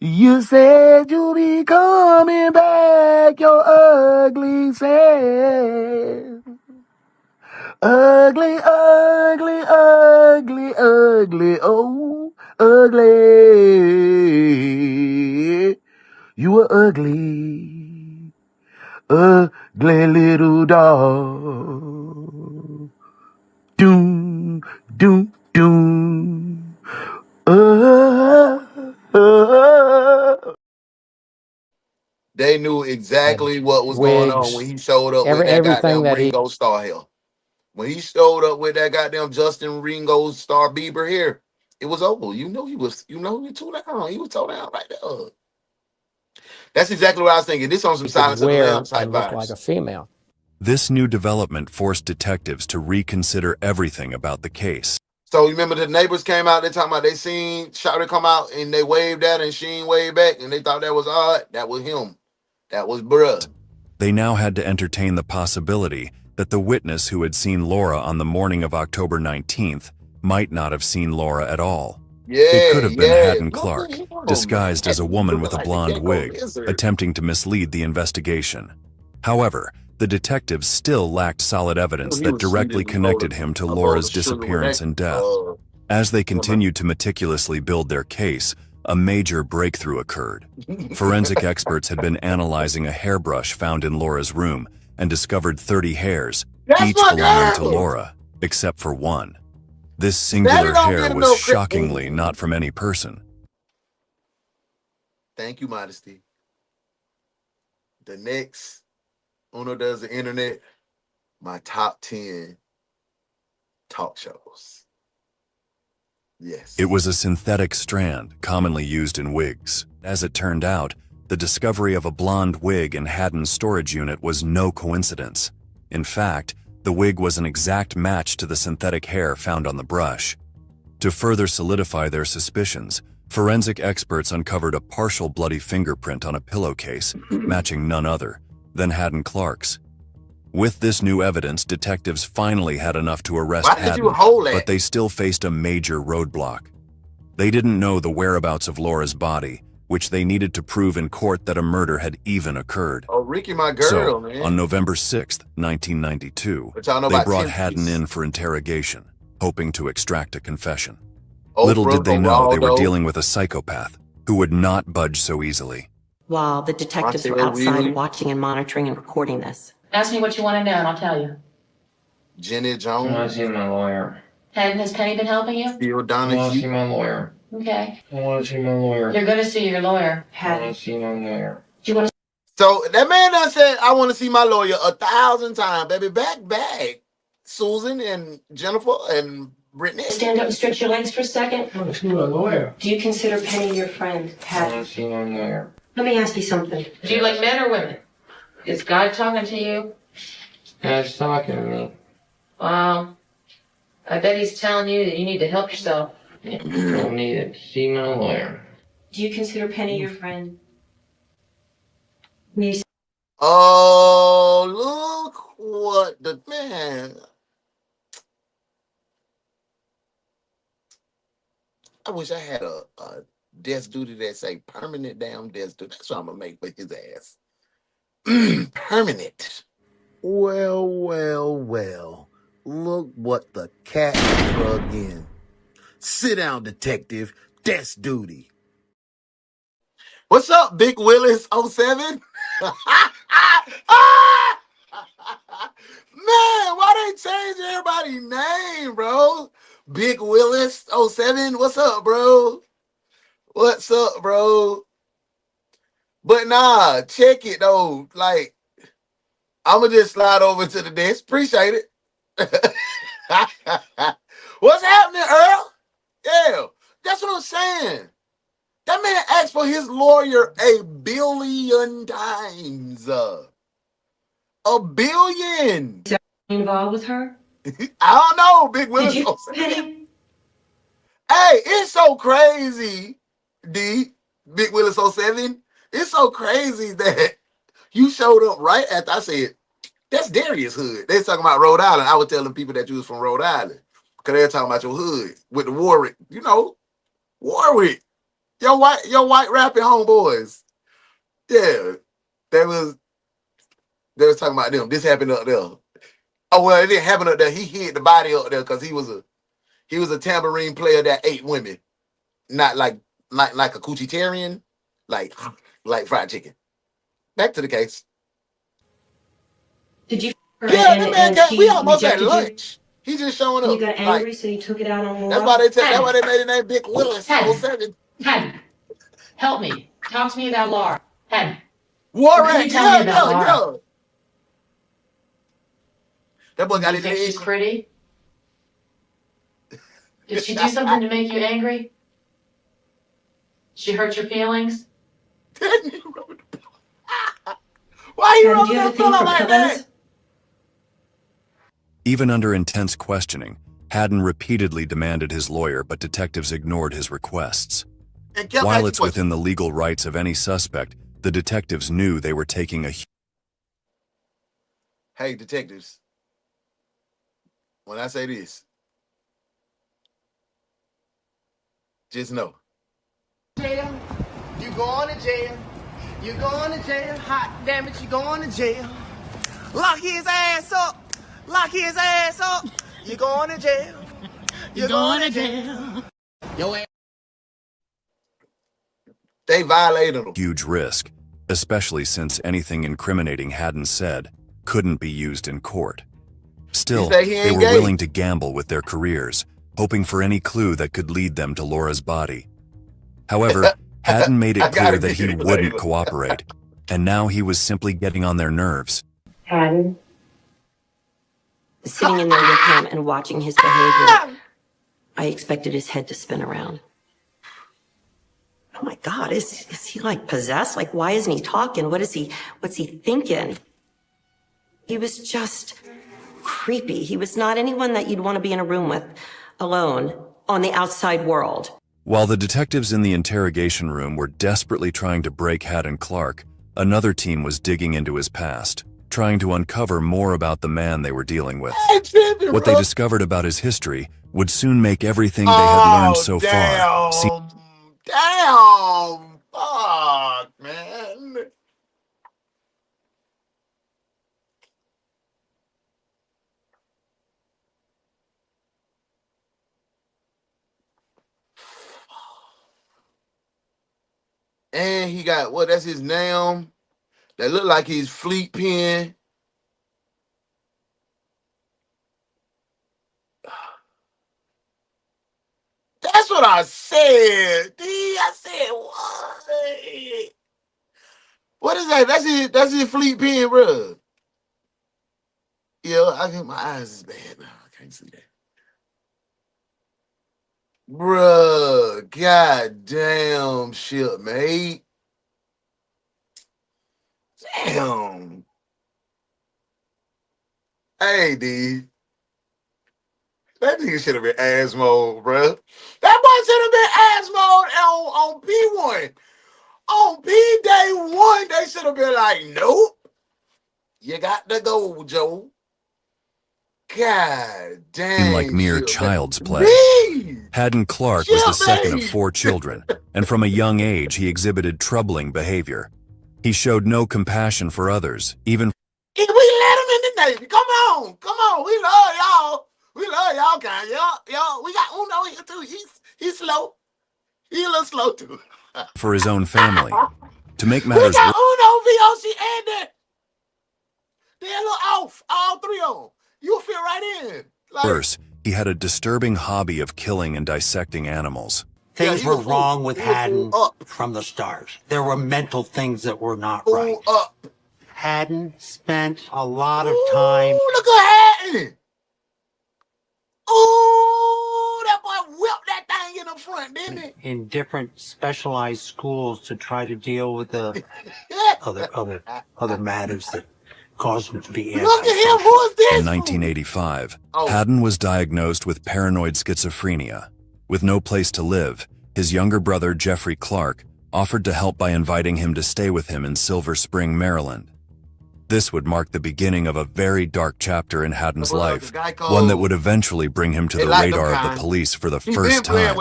You said you'll be coming back, your ugly self. Ugly, ugly, ugly, ugly, oh, ugly. You were ugly, ugly little dog. Doom, doom, doom. They knew exactly what was going on when wigs, he showed up with that everything goddamn that he... Ringo Starr hair. When he showed up with that goddamn Justin Ringo Starr Bieber hair, it was over. You know he was too down. He was toe down right there. That's exactly what I was thinking. This on some Silence of the Lambs type and look vibes. like a female. This new development forced detectives to reconsider everything about the case. So you remember the neighbors came out, they talking about they seen Shawty come out and they waved at her and she ain't waved back and they thought that was odd. That was him. That was bruh. They now had to entertain the possibility that the witness who had seen Laura on the morning of October 19th might not have seen Laura at all. It could have been Haddon Clark, disguised as a woman with a blonde wig, attempting to mislead the investigation. However, the detectives still lacked solid evidence that directly connected him to Laura's disappearance and death. As they continued to meticulously build their case, a major breakthrough occurred. Forensic experts had been analyzing a hairbrush found in Laura's room and discovered 30 hairs, each belonging to Laura, except for one. This singular hair was shockingly not from any person. Thank you, Modesty. The next Uno Does the Internet, my top 10 talk shows. Yes. It was a synthetic strand commonly used in wigs. As it turned out, the discovery of a blonde wig in Haddon's storage unit was no coincidence. In fact, the wig was an exact match to the synthetic hair found on the brush. To further solidify their suspicions, forensic experts uncovered a partial bloody fingerprint on a pillowcase, matching none other than Haddon Clark's. With this new evidence, detectives finally had enough to arrest Haddon, but they still faced a major roadblock. They didn't know the whereabouts of Laura's body, which they needed to prove in court that a murder had even occurred. Oh, Ricky, my girl, So, man. on November 6th, 1992, Which I know they about brought 10 Haddon in for interrogation, hoping to extract a confession. Oh, Little did they know they were Geraldo. dealing with a psychopath who would not budge so easily. While the detectives were outside watching and monitoring and recording this. Ask me what you want to know and I'll tell you. Jenny Jones. I want to see my lawyer. Has Penny been helping you? Theo I want to Donahue. see my lawyer. Okay. I want to see my lawyer. You're going to see your lawyer. I want to see my lawyer. Do you want to? So that man done said, I want to see my lawyer 1,000 times, baby. Back. Susan and Jennifer and Brittany. Stand up and stretch your legs for a second. I'm to a lawyer. Do you consider Penny your friend, I Pat? want to see my lawyer. Let me ask you something. Do you like men or women? Is God talking to you? Dad's talking to me. Wow. I bet he's telling you that you need to help yourself. I don't need to see my lawyer. Do you consider Penny your friend? Oh, look what the man. I wish I had a desk duty that say permanent damn desk duty. That's what I'm gonna make for his ass. Permanent. Well, well, well. Look what the cat drug in. Sit down, detective. Desk duty. What's up, Big Willis 07? Man, why they change everybody's name, bro? Big Willis 07. What's up, bro? What's up, bro? But nah, check it though. Like, I'ma just slide over to the desk. Appreciate it. What's happening, Earl? Yeah, that's what I'm saying. That man asked for his lawyer 1 billion times. A billion. Is involved with her? I don't know, Big Willis. Did you, Hey, it's so crazy, D. Big Willis 07. It's so crazy that you showed up right after I said, that's Darius' hood. They talking about Rhode Island. I was telling people that you was from Rhode Island. Because they were talking about your hood with the Warwick. You know, Warwick. Your white rapping homeboys. Yeah. They was talking about them. This happened up there. Oh, well, it didn't happen up there. He hid the body up there because he was a tambourine player that ate women. Not like a coochitarian, like fried chicken. Back to the case. Did you? Yeah, that man got. We almost had lunch. He just showing up. You got angry, so you took it out on Laura? That's why they made his name Big Willis 07. Hen, help me. Talk to me about Laura. Hen. Warren, yeah. That boy got his think leg. she's pretty? Did she do something to make you angry? She hurt your feelings? Why you rubbing that pillow like that? Even under intense questioning, Haddon repeatedly demanded his lawyer, but detectives ignored his requests. While it's within the legal rights of any suspect, the detectives knew they were taking a... Hey, detectives. When I say this, just know. Jail, you going to jail. You going to jail. Hot damn it, you going to jail. Lock his ass up. Lock his ass up. You going to jail. You going to jail. Your ass. They violated him. Huge risk, especially since anything incriminating Haddon said couldn't be used in court. Still, they were willing to gamble with their careers, hoping for any clue that could lead them to Laura's body. However, Haddon made it clear that he wouldn't cooperate, and now he was simply getting on their nerves. Haddon? Sitting in there with him and watching his behavior, I expected his head to spin around. Oh my God, is he like possessed? Like, why isn't he talking? what's he thinking? He was just creepy. He was not anyone that you'd want to be in a room with alone on the outside world. While the detectives in the interrogation room were desperately trying to break Haddon Clark, another team was digging into his past, trying to uncover more about the man they were dealing with. What they discovered about his history would soon make everything they had learned so far seem... Damn! Fuck, man. And he got, what, that's his name? That look like his fleet pen. That's what I said. D, I said, what? What is that? That's his fleet pen, bro. Yeah, I think my eyes is bad now. I can't see that. Bruh, goddamn shit, mate. Damn. Hey, D. That nigga should have been ass mode, bruh. That boy should have been ass mode on P1. On P day 1, they should have been like, nope. You got to go, Joe. God damn. Like mere shit, child's man. play. Me! Haddon Clark was the second of 4 children, and from a young age he exhibited troubling behavior. He showed no compassion for others, even We let him in the Navy. Come on. We love y'all. We love y'all guys. Y'all. We got Uno here too. He's slow. He a little slow too. for his own family. To make We matters got Uno, VOC, and they're a little off. All 3 of them. You'll fit right in. Like, worse, he had a disturbing hobby of killing and dissecting animals. Things were wrong with Haddon from the start. There were mental things that were not right. Haddon spent a lot of time. Ooh, look at Haddon. Ooh, that boy whipped that thing in the front, didn't he? In different specialized schools to try to deal with the other matters that caused him to be Look at him, who is this? In 1985, Haddon was diagnosed with paranoid schizophrenia. With no place to live, his younger brother Jeffrey Clark offered to help by inviting him to stay with him in Silver Spring, Maryland. This would mark the beginning of a very dark chapter in Haddon's life, one that would eventually bring him to the radar of the police for the first time.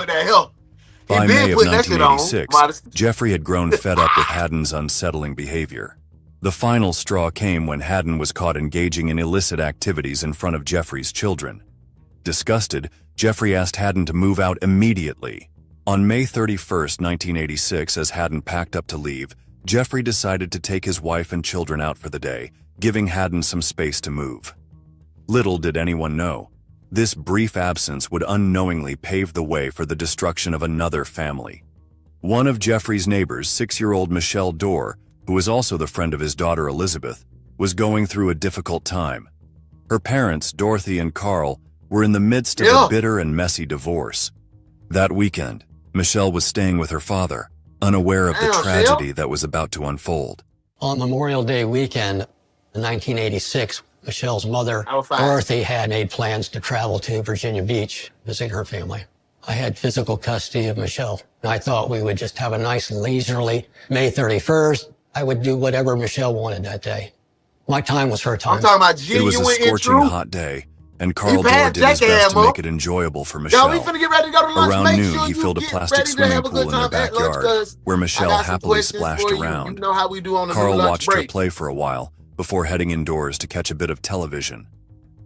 By May of 1986, Jeffrey had grown fed up with Haddon's unsettling behavior. The final straw came when Haddon was caught engaging in illicit activities in front of Jeffrey's children. Disgusted, Jeffrey asked Haddon to move out immediately. On May 31st, 1986, as Haddon packed up to leave, Jeffrey decided to take his wife and children out for the day, giving Haddon some space to move. Little did anyone know, this brief absence would unknowingly pave the way for the destruction of another family. One of Jeffrey's neighbors, 6-year-old Michelle Dorr, who was also the friend of his daughter Elizabeth, was going through a difficult time. Her parents, Dorothy and Carl, were in the midst of a bitter and messy divorce. That weekend, Michelle was staying with her father, unaware of the tragedy that was about to unfold. On Memorial Day weekend in 1986, Michelle's mother, Dorothy, had made plans to travel to Virginia Beach, visit her family. I had physical custody of Michelle, and I thought we would just have a nice leisurely May 31st. I would do whatever Michelle wanted that day. My time was her time. I'm talking about genuine. It was a scorching hot day, and Carl Dorr did his best to make it enjoyable for Michelle. Yo, we finna get ready to go to lunch. Around Make noon, sure he you filled a get plastic ready to swimming have a good pool in their time at lunch, backyard, 'cause where I Michelle got some happily questions splashed for you. around. You know how we do on the Carl lunch watched her break. play for a while, before heading indoors to catch a bit of television.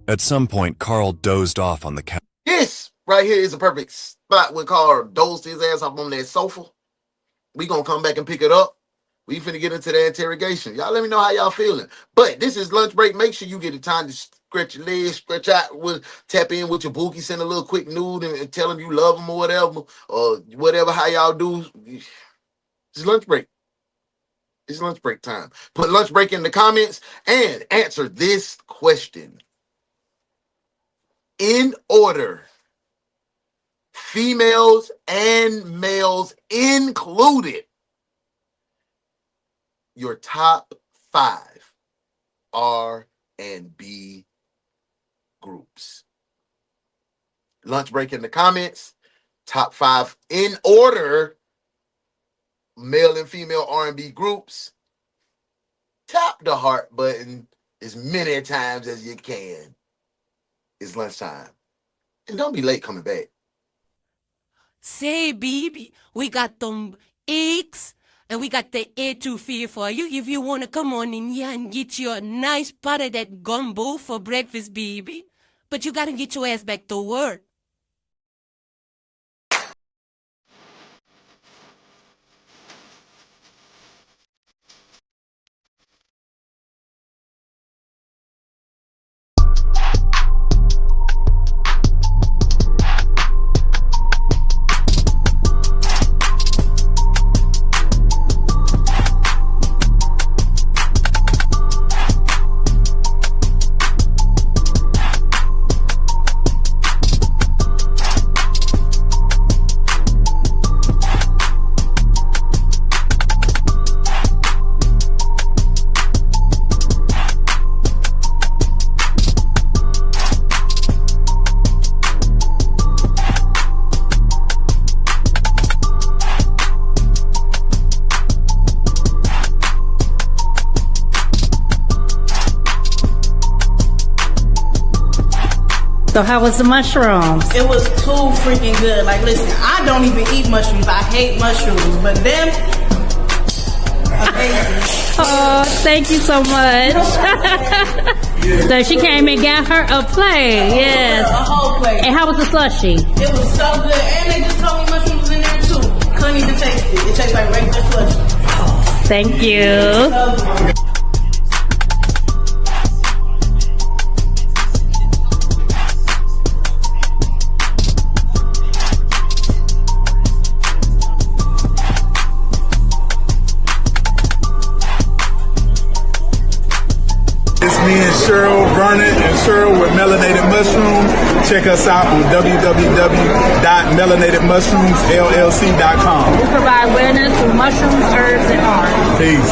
At some point, Carl dozed off on the couch. This right here is a perfect spot where Carl dozed his ass off on that sofa. We gonna come back and pick it up. We finna get into the interrogation. Y'all let me know how y'all feeling. But this is lunch break. Make sure you get the time to stretch your legs, stretch out, tap in with your bookie, send a little quick nude and tell them you love them or whatever, how y'all do. It's lunch break. It's lunch break time. Put lunch break in the comments and answer this question. In order, females and males included, your top 5 R&B groups. Lunch break in the comments. Top 5 in order, male and female R&B groups. Tap the heart button as many times as you can. It's lunchtime. And don't be late coming back. Say, baby, we got them eggs and we got the etouffee for you. If you want to come on in here and get you a nice pot of that gumbo for breakfast, baby. But you got to get your ass back to work. So how was the mushrooms? It was too freaking good. Like, listen, I don't even eat mushrooms. I hate mushrooms, but them, amazing. Oh, thank you so much. So she came and got her a plate. Yes. A whole plate. And how was the slushie? It was so good. And they just told me mushrooms was in there too. Couldn't even taste it. It tastes like regular slushie. Thank you. It's me and Cheryl Vernon and Cheryl with Melanated Mushrooms. Check us out on www.melanatedmushroomsllc.com. We provide wellness through mushrooms, herbs, and art. Peace.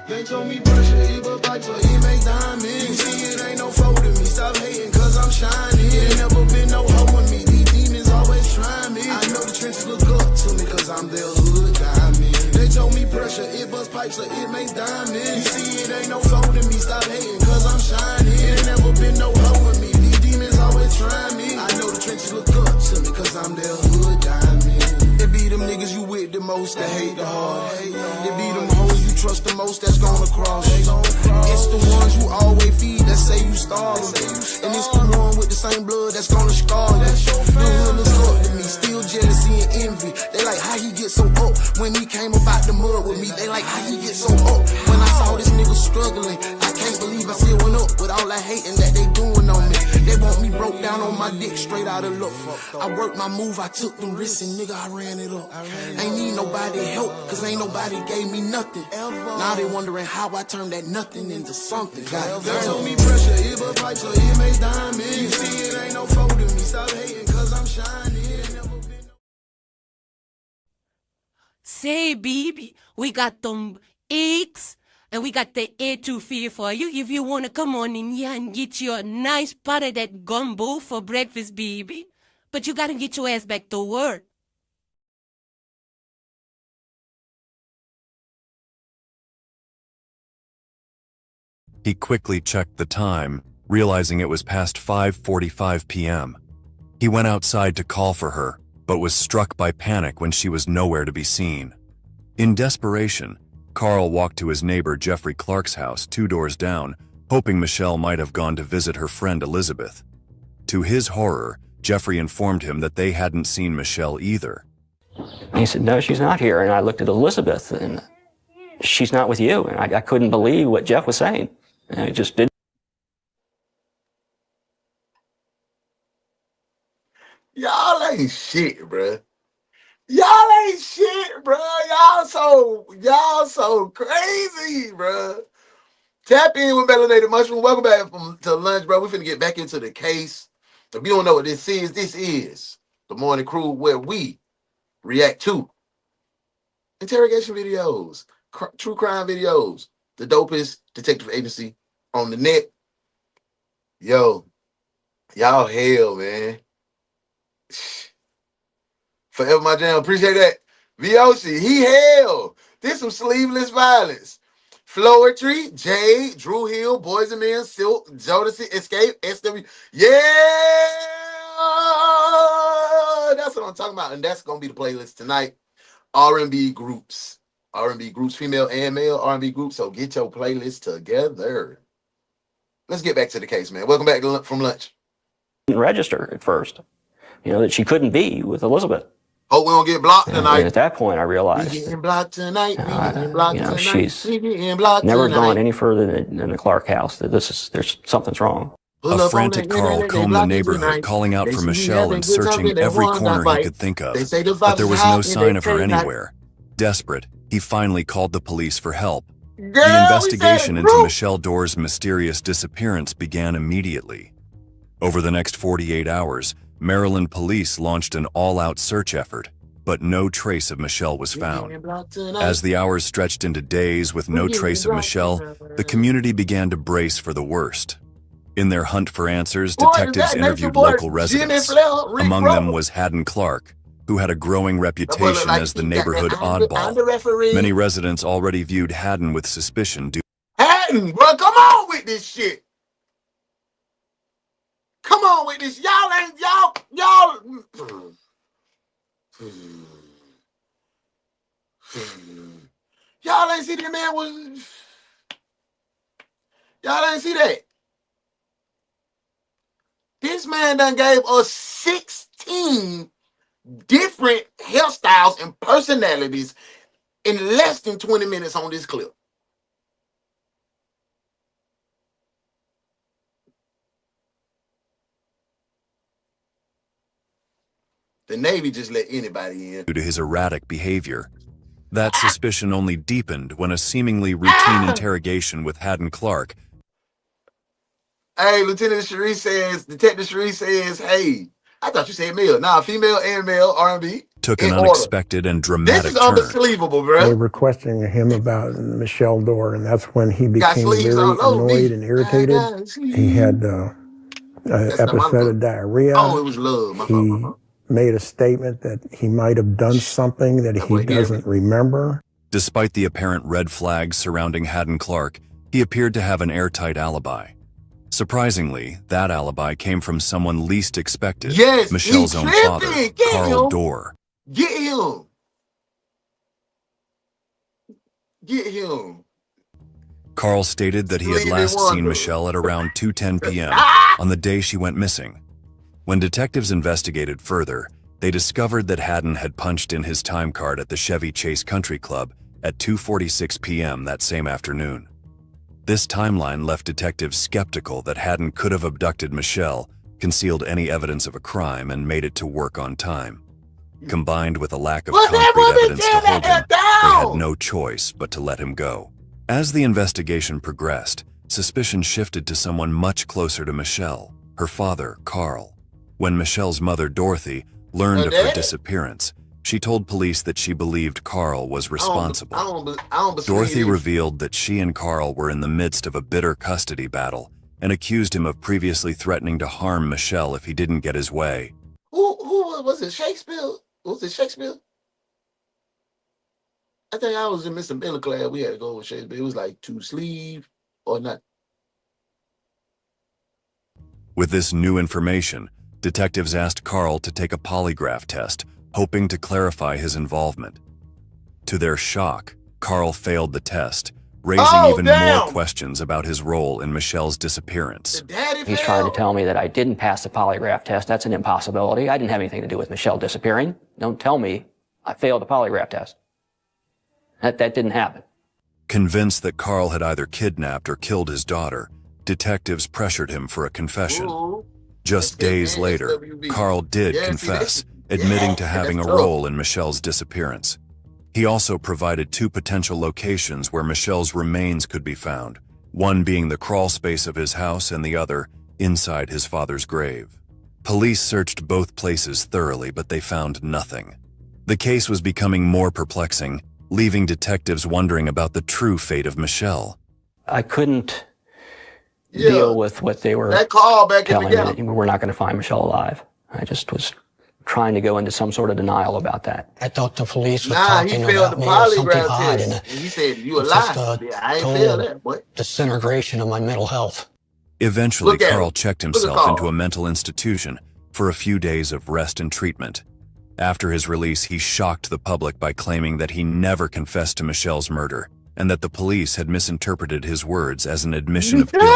They told me pressure, it but fight for it make diamonds. You see it ain't no foe to me, stop hating cause I'm shining. Ain't never been no hoe with me, these demons always trying me. I know the trenches look up to me cause I'm their hood diamond. They told me pressure, it bust pipes so it makes diamonds. You see it ain't no foe to me, stop hating cause I'm shining. Ain't never been no hoe with me, these demons always trying me. I know the trenches look up to me cause I'm their hood diamond. It be them niggas you with the most that hate the hard. It be them hoes you trust the most that's gonna cross. It's the ones you always feed that say you starve. And it's the one with the same blood that's gonna scar you. The hood looks up to me, still jealousy and envy. They like how he get so up when he came up out the mud with me. They like how he get so up when I saw this nigga struggling. I can't believe I still went up with all that hating that they doing on me. They want me broke down on my dick straight out of luck. I worked my move, I took them risks and nigga I ran it up. Ain't need nobody help cause ain't nobody gave me nothing. Now they wondering how I turned that nothing into something. They told me pressure, it but pipe so it makes diamonds. You see it ain't no foe to me, stop hating cause I'm shining. Say, baby, we got them eggs and we got the etouffee for you. If you want to come on in here and get you a nice pot of that gumbo for breakfast, baby. But you got to get your ass back to work. He quickly checked the time, realizing it was past 5:45 p.m. He went outside to call for her, but was struck by panic when she was nowhere to be seen. In desperation, Carl walked to his neighbor Jeffrey Clark's house 2 doors down, hoping Michelle might have gone to visit her friend Elizabeth. To his horror, Jeffrey informed him that they hadn't seen Michelle either. He said, no, she's not here. And I looked at Elizabeth, and she's not with you. And I couldn't believe what Jeff was saying. And I just didn't. Y'all ain't shit, bruh. Y'all ain't shit, bruh. Y'all so crazy, bruh. Tap in with Melanated Mushroom. Welcome back to lunch, bro. We finna get back into the case. If you don't know what this is the Morning Crew where we react to interrogation videos, true crime videos, the dopest detective agency on the net. Yo, y'all hell, man. Forever my jam. Appreciate that. Vyoshi, he hell. This some sleeveless violence. Floetry, Jade, Drew Hill, Boys and Men, Silk, Jodeci, Escape, SW. Yeah! That's what I'm talking about. And that's going to be the playlist tonight. R&B groups. R&B groups, female and male R&B groups. So get your playlist together. Let's get back to the case, man. Welcome back from lunch. Register at first, that she couldn't be with Elizabeth. Oh, we don't get blocked tonight. And at that point, I realized we getting blocked tonight. We getting blocked tonight. She's we getting blocked never tonight. gone any further than the Clark house. That there's something's wrong. A frantic Carl combed the neighborhood, calling out for Michelle and searching every corner he could think of, but there was no sign of her anywhere. Desperate, he finally called the police for help. The investigation into Michelle Dorr's mysterious disappearance began immediately. Over the next 48 hours, Maryland police launched an all-out search effort, but no trace of Michelle was found. As the hours stretched into days with no trace of Michelle, the community began to brace for the worst. In their hunt for answers, Boy, detectives that interviewed nature boy, local Jimmy residents. Flair, Rick Among Ross. them was Haddon Clark, who had a growing That boy reputation look like as the he got that neighborhood I'm the oddball. referee. Many residents already viewed Haddon with suspicion due Hatton, bro, come on with this shit. Come on with this. Y'all ain't, y'all. Y'all ain't see that man was. Y'all ain't see that. This man done gave us 16 different hairstyles and personalities in less than 20 minutes on this clip. The Navy just let anybody in. to his erratic behavior. That suspicion only deepened when a seemingly routine interrogation with Haddon Clark. Hey, Lieutenant Cherie says, Detective Cherie says, hey, I thought you said male. Nah, female and male R&B. Took an order. unexpected and dramatic This is turn. unbelievable, bro. They were questioning him about Michelle Dorr, and that's when he Got became sleeves very all over annoyed me. and irritated. He had an episode of diarrhea. Oh, it was love. My fault, my fault. Made a statement that he might have done something that he doesn't remember. Despite the apparent red flags surrounding Haddon Clark, he appeared to have an airtight alibi. Surprisingly, that alibi came from someone least expected, Yes, Michelle's own father, Carl him. Dorr. Get him. Get him. Carl stated that he had Stevie last Wonder. seen Michelle at around 2:10 p.m. on the day she went missing. When detectives investigated further, they discovered that Haddon had punched in his time card at the Chevy Chase Country Club at 2:46 p.m. that same afternoon. This timeline left detectives skeptical that Haddon could have abducted Michelle, concealed any evidence of a crime, and made it to work on time. Combined with a lack of concrete evidence to hold him, they had no choice but to let him go. As the investigation progressed, suspicion shifted to someone much closer to Michelle, her father, Carl. When Michelle's mother, Dorothy, learned of her disappearance, she told police that she believed Carl was responsible. I don't believe Dorothy this. revealed that she and Carl were in the midst of a bitter custody battle and accused him of previously threatening to harm Michelle if he didn't get his way. Who was it? Shakespeare? Was it Shakespeare? I think I was in Mr. Miller class. We had to go with Shakespeare. It was like to sleeve or not. With this new information, detectives asked Carl to take a polygraph test, hoping to clarify his involvement. To their shock, Carl failed the test, raising even more questions about his role in Michelle's disappearance. He's trying to tell me that I didn't pass the polygraph test. That's an impossibility. I didn't have anything to do with Michelle disappearing. Don't tell me I failed the polygraph test. That didn't happen. Convinced that Carl had either kidnapped or killed his daughter, detectives pressured him for a confession. Just days later, Carl did confess, admitting to having a role in Michelle's disappearance. He also provided two potential locations where Michelle's remains could be found, one being the crawl space of his house and the other inside his father's grave. Police searched both places thoroughly, but they found nothing. The case was becoming more perplexing, leaving detectives wondering about the true fate of Michelle. I couldn't deal with what they were telling me that we're not going to find Michelle alive. I just was trying to go into some sort of denial about that. I thought the police were talking about me or something odd, and he said you it's alive. just a I ain't feel total that, boy. disintegration of my mental health. Eventually, Look at Carl him. checked Look at himself Carl. into a mental institution for a few days of rest and treatment. After his release, he shocked the public by claiming that he never confessed to Michelle's murder and that the police had misinterpreted his words as an admission of guilt.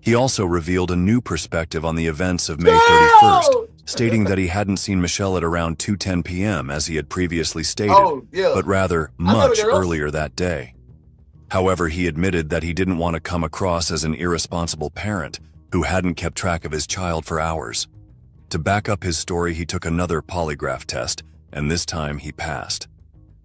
He also revealed a new perspective on the events of May 31st, stating that he hadn't seen Michelle at around 2:10 p.m. as he had previously stated, but rather much earlier that day. However, he admitted that he didn't want to come across as an irresponsible parent who hadn't kept track of his child for hours. To back up his story, he took another polygraph test, and this time he passed.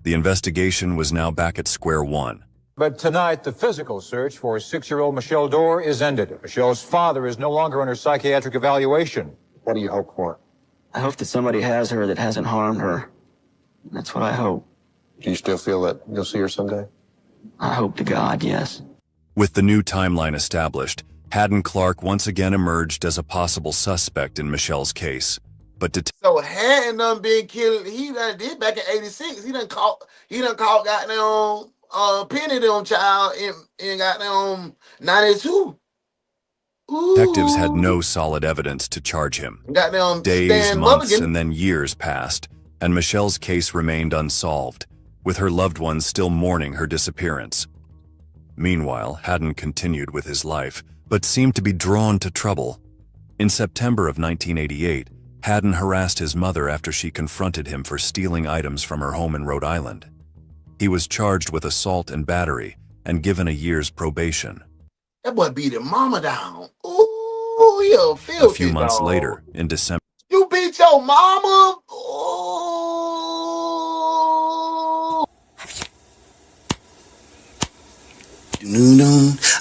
The investigation was now back at square one. But tonight, the physical search for 6-year-old Michelle Dorr is ended. Michelle's father is no longer under psychiatric evaluation. What do you hope for? I hope that somebody has her that hasn't harmed her. That's what I hope. Do you still feel that you'll see her someday? I hope to God, yes. With the new timeline established, Haddon Clark once again emerged as a possible suspect in Michelle's case, but So Haddon done been killed. He done did back in '86. He done caught goddamn Penny them child in goddamn '92. detectives had no solid evidence to charge him. Goddamn Days, Stan months, Mulligan. and then years passed, and Michelle's case remained unsolved, with her loved ones still mourning her disappearance. Meanwhile, Haddon continued with his life, but seemed to be drawn to trouble. In September of 1988, Haddon harassed his mother after she confronted him for stealing items from her home in Rhode Island. He was charged with assault and battery and given a year's probation. That boy beat his mama down. Ooh, he a filthy A few months dog. later, in December, You beat your mama? Ooh.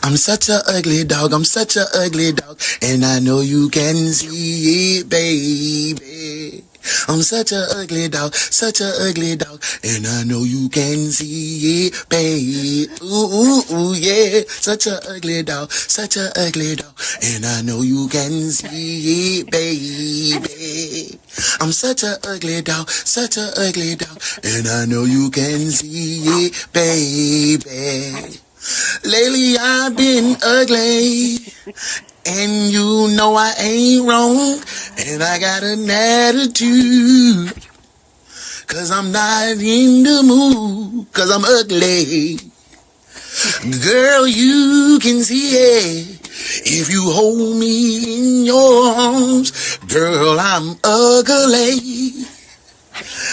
I'm such a ugly dog, I'm such a ugly dog, and I know you can see it, baby. I'm such a ugly dog, and I know you can see it, baby. Ooh, yeah, such a ugly dog, and I know you can see it, baby. I'm such a ugly dog, and I know you can see it, baby. Lately I've been ugly, and you know I ain't wrong, and I got an attitude, 'cause I'm not in the mood, 'cause I'm ugly. Girl, you can see it if you hold me in your arms. Girl, I'm ugly,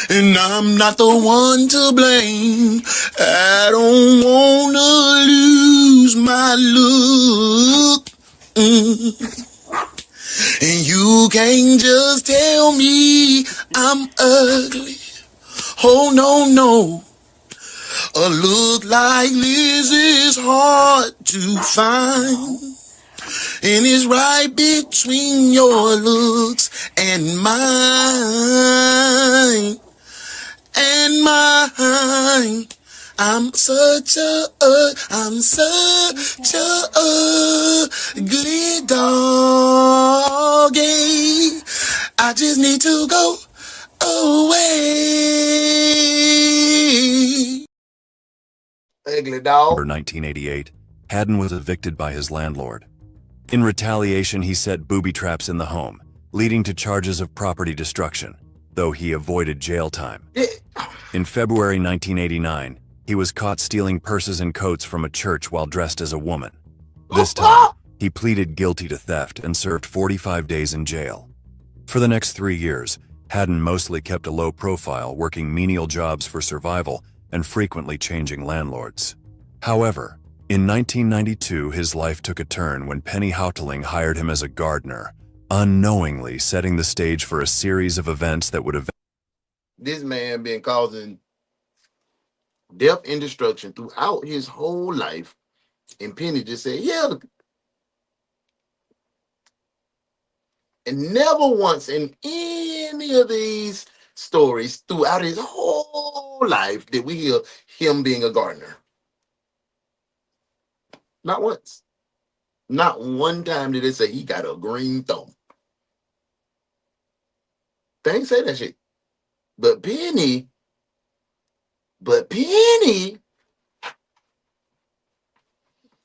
and I'm not the one to blame. I don't wanna lose my look. And you can't just tell me I'm ugly. Oh, no. A look like this is hard to find, and it's right between your looks and mine. I'm such a ugly doggy. I just need to go away. Ugly dog. 1988, Haddon was evicted by his landlord. In retaliation, he set booby traps in the home, leading to charges of property destruction, though he avoided jail time. In February 1989, he was caught stealing purses and coats from a church while dressed as a woman. This time, he pleaded guilty to theft and served 45 days in jail. For the next 3 years, Haddon mostly kept a low profile, working menial jobs for survival and frequently changing landlords. However, in 1992, his life took a turn when Penny Houtling hired him as a gardener, unknowingly setting the stage for a series of events that would have... This man been causing death and destruction throughout his whole life, and Penny just said, yeah. And never once in any of these stories throughout his whole life did we hear him being a gardener. Not once. Not one time did they say he got a green thumb. They ain't say that shit. But Penny,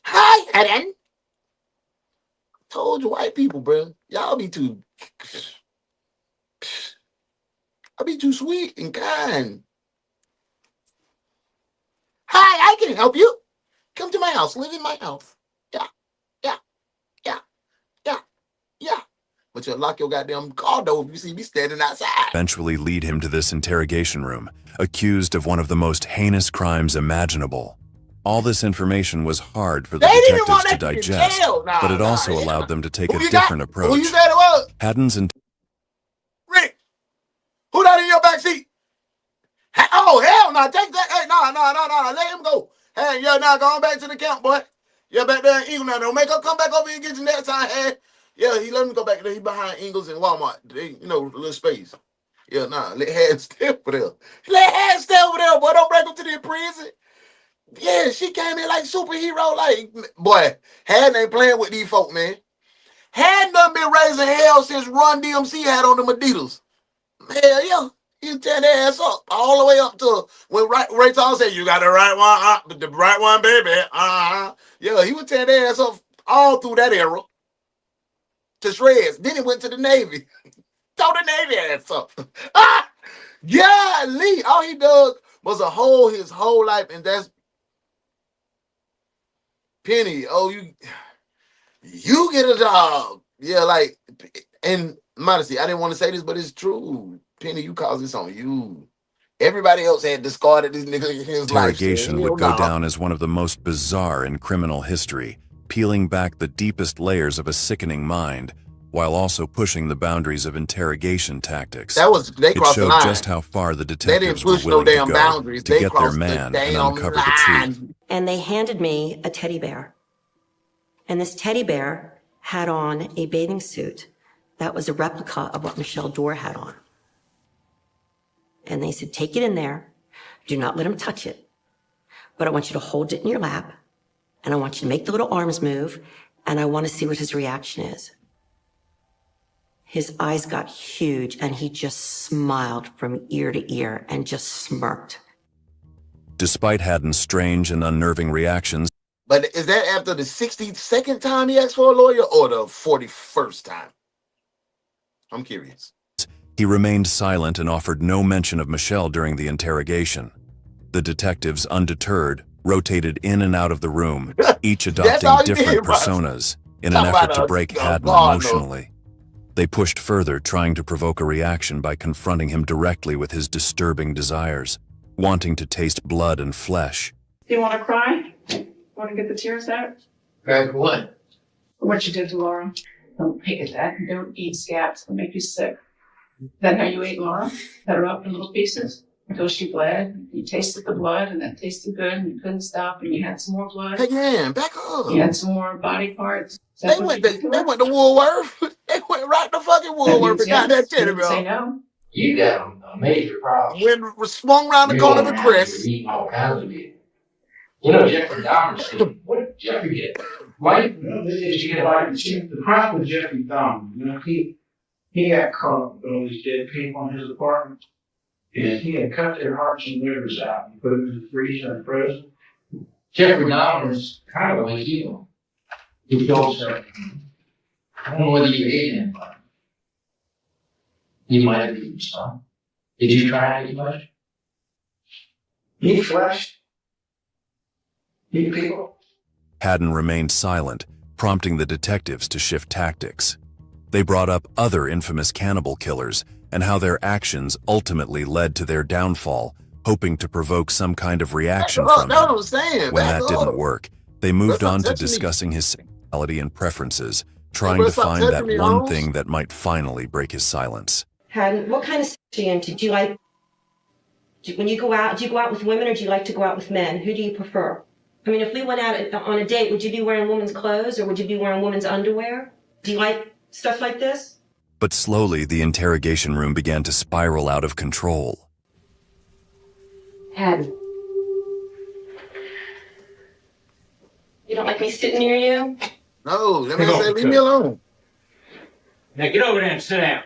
hi, Haddon. Told you white people, bro. Y'all be too, I be too sweet and kind. Hi, I can help you. Come to my house. Live in my house. Yeah. But you lock your goddamn car door if you see me standing outside. Eventually lead him to this interrogation room, accused of one of the most heinous crimes imaginable. All this information was hard for the detectives to digest, but it also allowed them to take a different approach. Who you said it was? Haddon's Rick, who that in your backseat? Oh, hell no. Take that. Hey, no. Let him go. Hey, you're not going back to the camp, boy. You're back there in Eagle now. Don't make her come back over here and get you next time. Hey. Yeah, he let me go back there. He behind Ingles and Walmart. They, a little space. Yeah, nah. Let Haddon stay over there. Let Haddon stay over there, boy. Don't break him to the prison. Yeah, she came in like superhero. Like, boy, Haddon ain't playing with these folk, man. Haddon done been raising hell since Run DMC had on them Adidas. Hell yeah. He tear their ass up all the way up to when Ray Charles said, "You got the right one, the right one, baby." Yeah, he would tear their ass up all through that era to shreds. Then he went to the Navy. Throw the Navy ass up. Yeah, Lee. All he does was his whole life, and that's Penny. Oh, you get a job. Yeah, like, and modesty, I didn't want to say this, but it's true. Penny, you caused this on you. Everybody else had discarded this nigga in his life. Interrogation would go down as one of the most bizarre in criminal history, peeling back the deepest layers of a sickening mind, while also pushing the boundaries of interrogation tactics. They crossed the line. It showed just how far the detectives push were willing no damn to go boundaries. to They get their crossed man the and damn uncover line. the truth. And they handed me a teddy bear. And this teddy bear had on a bathing suit that was a replica of what Michelle Dorr had on. And they said, take it in there. Do not let him touch it. But I want you to hold it in your lap. And I want you to make the little arms move. And I want to see what his reaction is. His eyes got huge and he just smiled from ear to ear and just smirked. Despite Haddon's strange and unnerving reactions, But is that after the 62nd time he asked for a lawyer or the 41st time? I'm curious. he remained silent and offered no mention of Michelle during the interrogation. The detectives, undeterred, rotated in and out of the room, each adopting different personas in an effort to break Haddon emotionally. They pushed further, trying to provoke a reaction by confronting him directly with his disturbing desires, wanting to taste blood and flesh. Do you want to cry? Want to get the tears out? Cry for what? For what you did to Laura. Don't pick at that. Don't eat scabs. It'll make you sick. Is that how you ate Laura? Cut her up in little pieces until she bled. You tasted the blood and that tasted good and you couldn't stop and you had some more blood. Again, back up. You had some more body parts. They went to Woolworth. They went right to fucking Woolworth and got that teddy bear. Say no. You got a major problem. When we swung around the corner of Chris. Eating all kinds of it. You know, Jeffrey Dahmer said, what did Jeffrey get? Why? Did you get like The problem with Jeffrey Dahmer, you know, he got caught with all these dead people in his apartment. And he had cut their hearts and livers out and put them in the freezer in prison. Jeffrey Dahmer is kind of like you. He goes there. I don't know whether you ate him. You might have eaten some. Did you try to eat much? Eat flesh. Eat people. Haddon remained silent, prompting the detectives to shift tactics. They brought up other infamous cannibal killers and how their actions ultimately led to their downfall, hoping to provoke some kind of reaction from him. When that didn't work, they moved on to discussing his sexuality and preferences, trying to find that one thing that might finally break his silence. Haddon, what kind of sex are you into? Do you like, when you go out, do you go out with women or do you like to go out with men? Who do you prefer? I mean, if we went out on a date, would you be wearing women's clothes or would you be wearing women's underwear? Do you like stuff like this? But slowly, the interrogation room began to spiral out of control. Haddon. You don't like me sitting near you? No, let me say, leave me alone. Now get over there and sit down.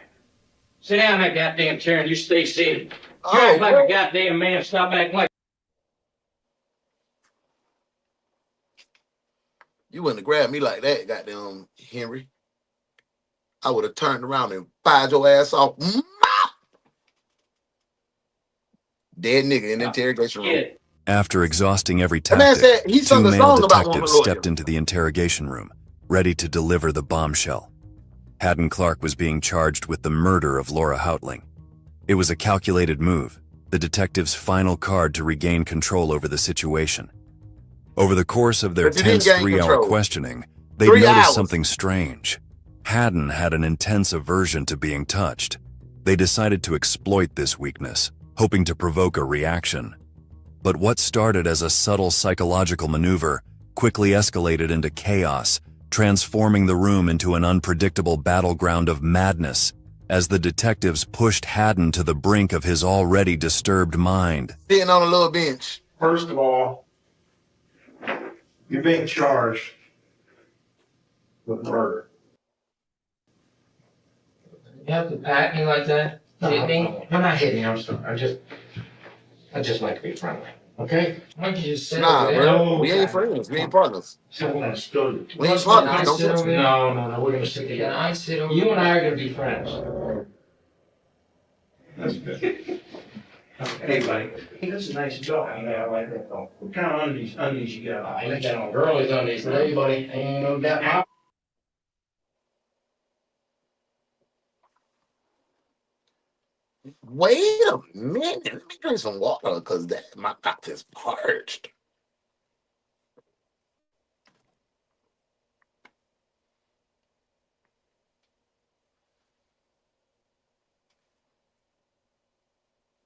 Sit down in that goddamn chair and you stay seated. You act like a goddamn man. Stop acting like. You wouldn't have grabbed me like that, goddamn Henry. I would have turned around and fired your ass off. Dead nigga in the interrogation room. After exhausting every man tactic, said he sung two a male song about detectives one stepped into the interrogation room, ready to deliver the bombshell. Haddon Clark was being charged with the murder of Laura Houtling. It was a calculated move, the detectives' final card to regain control over the situation. Over the course of their tense 3-hour questioning, they noticed something strange. Haddon had an intense aversion to being touched. They decided to exploit this weakness, hoping to provoke a reaction. But what started as a subtle psychological maneuver quickly escalated into chaos, transforming the room into an unpredictable battleground of madness as the detectives pushed Haddon to the brink of his already disturbed mind. Sitting on a little bench. First of all, You're being charged with murder. You have to pat me like that? Hit me? I'm not hitting you, I'm sorry. I just like to be friendly. Okay? Why don't you just sit Nah, over there? bro. We ain't friends. We ain't partners. We ain't partners. Don't touch me. No, we're gonna sit together. I sit over. You and I are gonna be friends. That's good. Hey, buddy. Hey, that's a nice dog. I like that dog. What kind of undies you got? I ain't got no girlies on these today, buddy. Ain't no doubt. Wait a minute. Let me drink some water because my mouth is parched.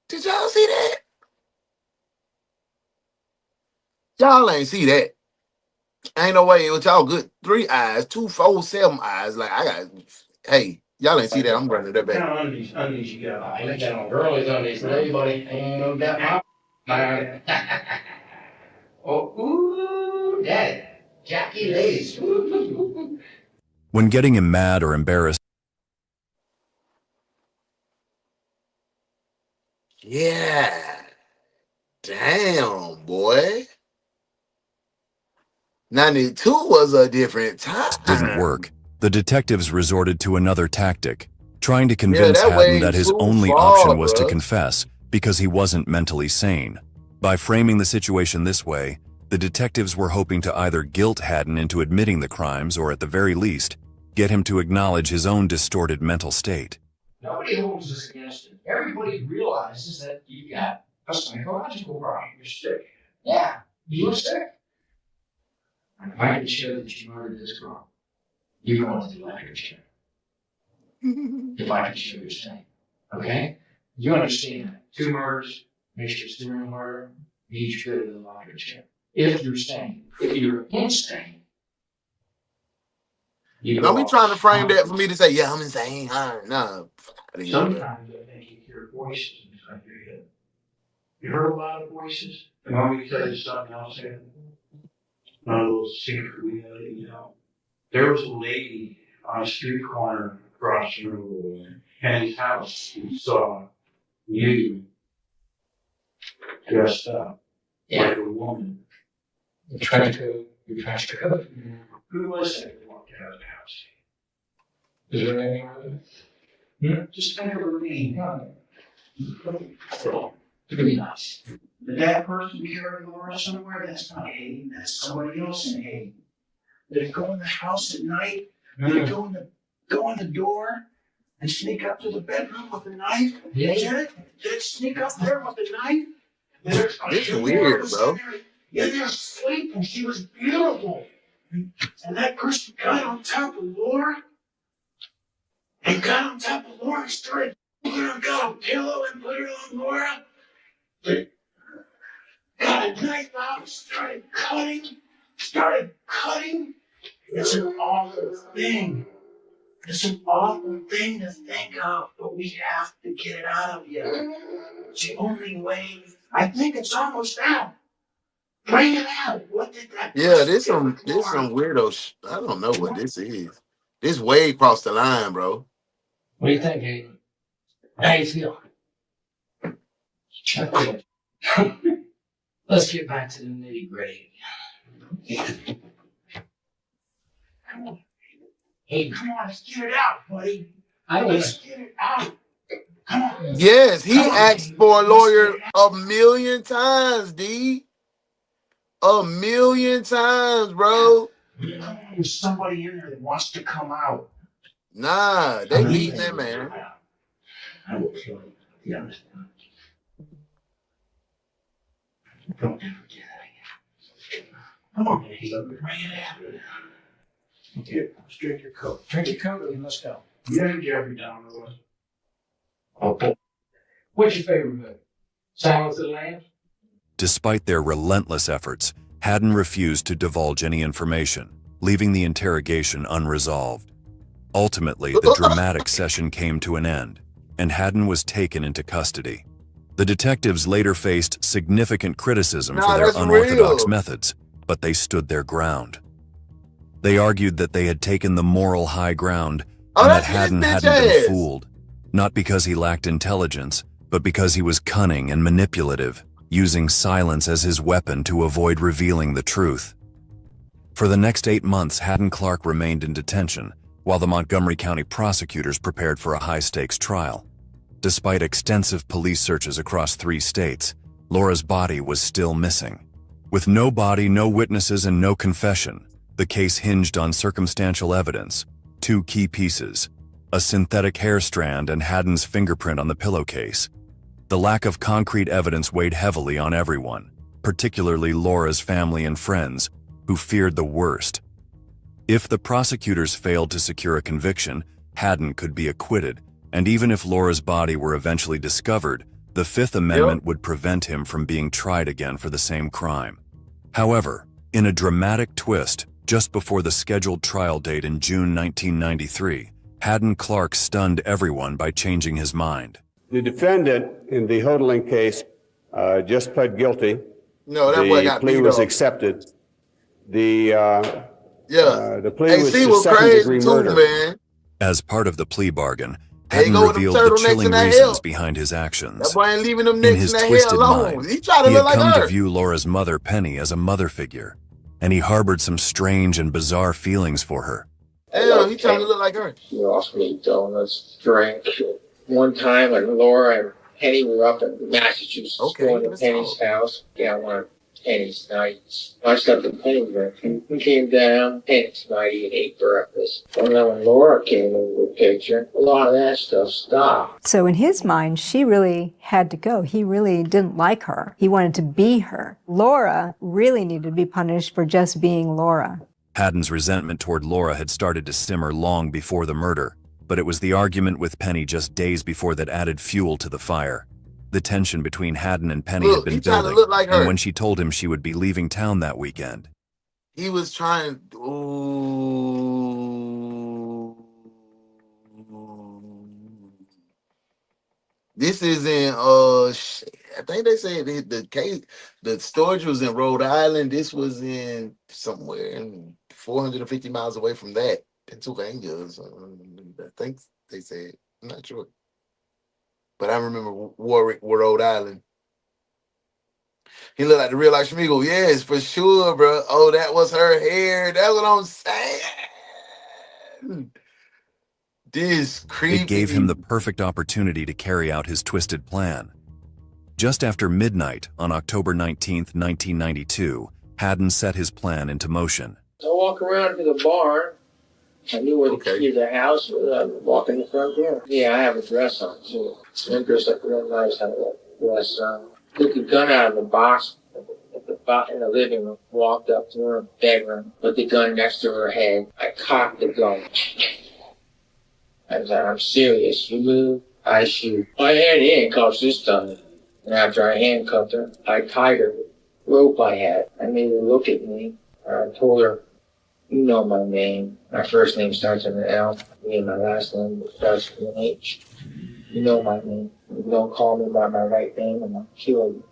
Did y'all see that? Y'all ain't see that. Ain't no way. It was y'all good 3 eyes, 2, 4, 7 eyes. Like I got. Hey, y'all ain't see that. I'm running that What back. kind of undies you got? I ain't got no girlies on these today, buddy. Ain't no doubt. Oh, ooh, daddy. Jackie ladies. When getting him mad or embarrassed, Yeah. Damn, boy. 92 was a different time. didn't work, the detectives resorted to another tactic, trying to convince that Haddon way that his too only far, option was to bruh. confess because he wasn't mentally sane. By framing the situation this way, the detectives were hoping to either guilt Haddon into admitting the crimes or, at the very least, get him to acknowledge his own distorted mental state. Nobody holds this against him. Everybody realizes that you got a psychological problem. You're sick. Yeah, you were sick. If I can show that you murdered this girl, you're going to the electric chair. If I can show you're sane. Okay? You understand 2 murders, mixture serial murder, means you go to the electric chair. If you're sane. If you're insane, you Don't be go trying to frame that for me to say, yeah, I'm insane. Nah. Sometimes I think you hear voices inside your head. You heard a lot of voices? You want me to tell you something else here? Not a little secret we had, you know. There was a lady on a street corner across from Kenny's house who saw you dressed up like a woman. The trench coat. Your trench coat. Who was it who walked out of the house? Is there anything wrong with Just think of her name. To be nice. Did that person carry Laura somewhere? That's not Hayden. That's somebody else in Hayden. Did it go in the house at night? Did it go in the door and sneak up to the bedroom with a knife? Yeah. Did it sneak up there with a knife? It's weird, bro. Yeah, they're asleep and she was beautiful. And that person got on top of Laura and started got a pillow and put it on Laura. Got a knife out, started cutting. It's an awful thing. It's an awful thing to think of, but we have to get it out of you. It's the only way. I think it's almost out. Bring it out. What did that? Yeah, this some weirdo. I don't know what this is. This way across the line, bro. What do you think, Hayden? How you feel? Let's get back to the nitty gritty. Come on. Hey, come on, let's get it out, buddy. Let's get it out. Come on. Yes, he asked for a lawyer 1,000,000 times, D. 1,000,000 times, bro. There's somebody in there that wants to come out. Nah, they beating that man. I will kill him. You understand? Don't ever do that again. Come on, baby. Bring it out. Here, let's drink your coke. Drink your coke and let's go. You know Jeffrey Dahmer was. Okay. What's your favorite movie? Silence of the Lambs? Despite their relentless efforts, Haddon refused to divulge any information, leaving the interrogation unresolved. Ultimately, the dramatic session came to an end, and Haddon was taken into custody. The detectives later faced significant criticism for their unorthodox methods, but they stood their ground. They argued that they had taken the moral high ground and that Haddon hadn't been fooled, not because he lacked intelligence, but because he was cunning and manipulative, using silence as his weapon to avoid revealing the truth. For the next 8 months, Haddon Clark remained in detention, while the Montgomery County prosecutors prepared for a high-stakes trial. Despite extensive police searches across 3 states, Laura's body was still missing. With no body, no witnesses, and no confession, the case hinged on circumstantial evidence, 2 key pieces: a synthetic hair strand and Haddon's fingerprint on the pillowcase. The lack of concrete evidence weighed heavily on everyone, particularly Laura's family and friends, who feared the worst. If the prosecutors failed to secure a conviction, Haddon could be acquitted, and even if Laura's body were eventually discovered, the Fifth Amendment would prevent him from being tried again for the same crime. However, in a dramatic twist, just before the scheduled trial date in June 1993, Haddon Clark stunned everyone by changing his mind. The defendant in the Hodling case just pled guilty. No, that boy got the plea beat was up. accepted. The plea Hey, was C to was second-degree crazy too, murder. man. As part of the plea bargain, There you Haddon go with them revealed the turtlenecks chilling in that reasons hell. behind his actions. That boy ain't leaving them In nicks his in that twisted hair alone. mind, He tried to he look had like come her. to view Laura's mother, Penny, as a mother figure, and he harbored some strange and bizarre feelings for her. Hell, he trying to look like her. She lost me donuts, drink. One time when Laura and Penny were up in Massachusetts going to Penny's house. Yeah, one of Penny's nights. I slept in Penny's room. We came down Penny's night and ate breakfast. And then when Laura came into the picture, a lot of that stuff stopped. So in his mind, she really had to go. He really didn't like her. He wanted to be her. Laura really needed to be punished for just being Laura. Haddon's resentment toward Laura had started to simmer long before the murder, but it was the argument with Penny just days before that added fuel to the fire. The tension between Haddon and Penny had been he tried to building, look like her. and when she told him she would be leaving town that weekend, He was trying. Ooh. This is in I think they said the case, the storage was in Rhode Island. This was in somewhere in 450 miles away from that, Pennsylvania. I think they said. I'm not sure, but I remember Warwick, Rhode Island. He looked like the real life Schmeagle. Yes, for sure, bro. Oh, that was her hair. That's what I'm saying. This creepy. it gave him the perfect opportunity to carry out his twisted plan. Just after midnight on October 19th, 1992, Haddon set his plan into motion. I walk around to the barn. I knew where the key to the house was. I walk in the front door. Yeah, I have a dress on, too. It's interesting. I real nice how that dress on. Took a gun out of the box in the living room, walked up to her bedroom, put the gun next to her head. I cocked the gun. I was like, I'm serious. You move, I shoot. I had handcuffs this time. And after I handcuffed her, I tied her with the rope I had. I made her look at me. I told her, you know my name. My first name starts with an L. And my last name starts with an H. You know my name. You don't call me by my right name and I'll kill you.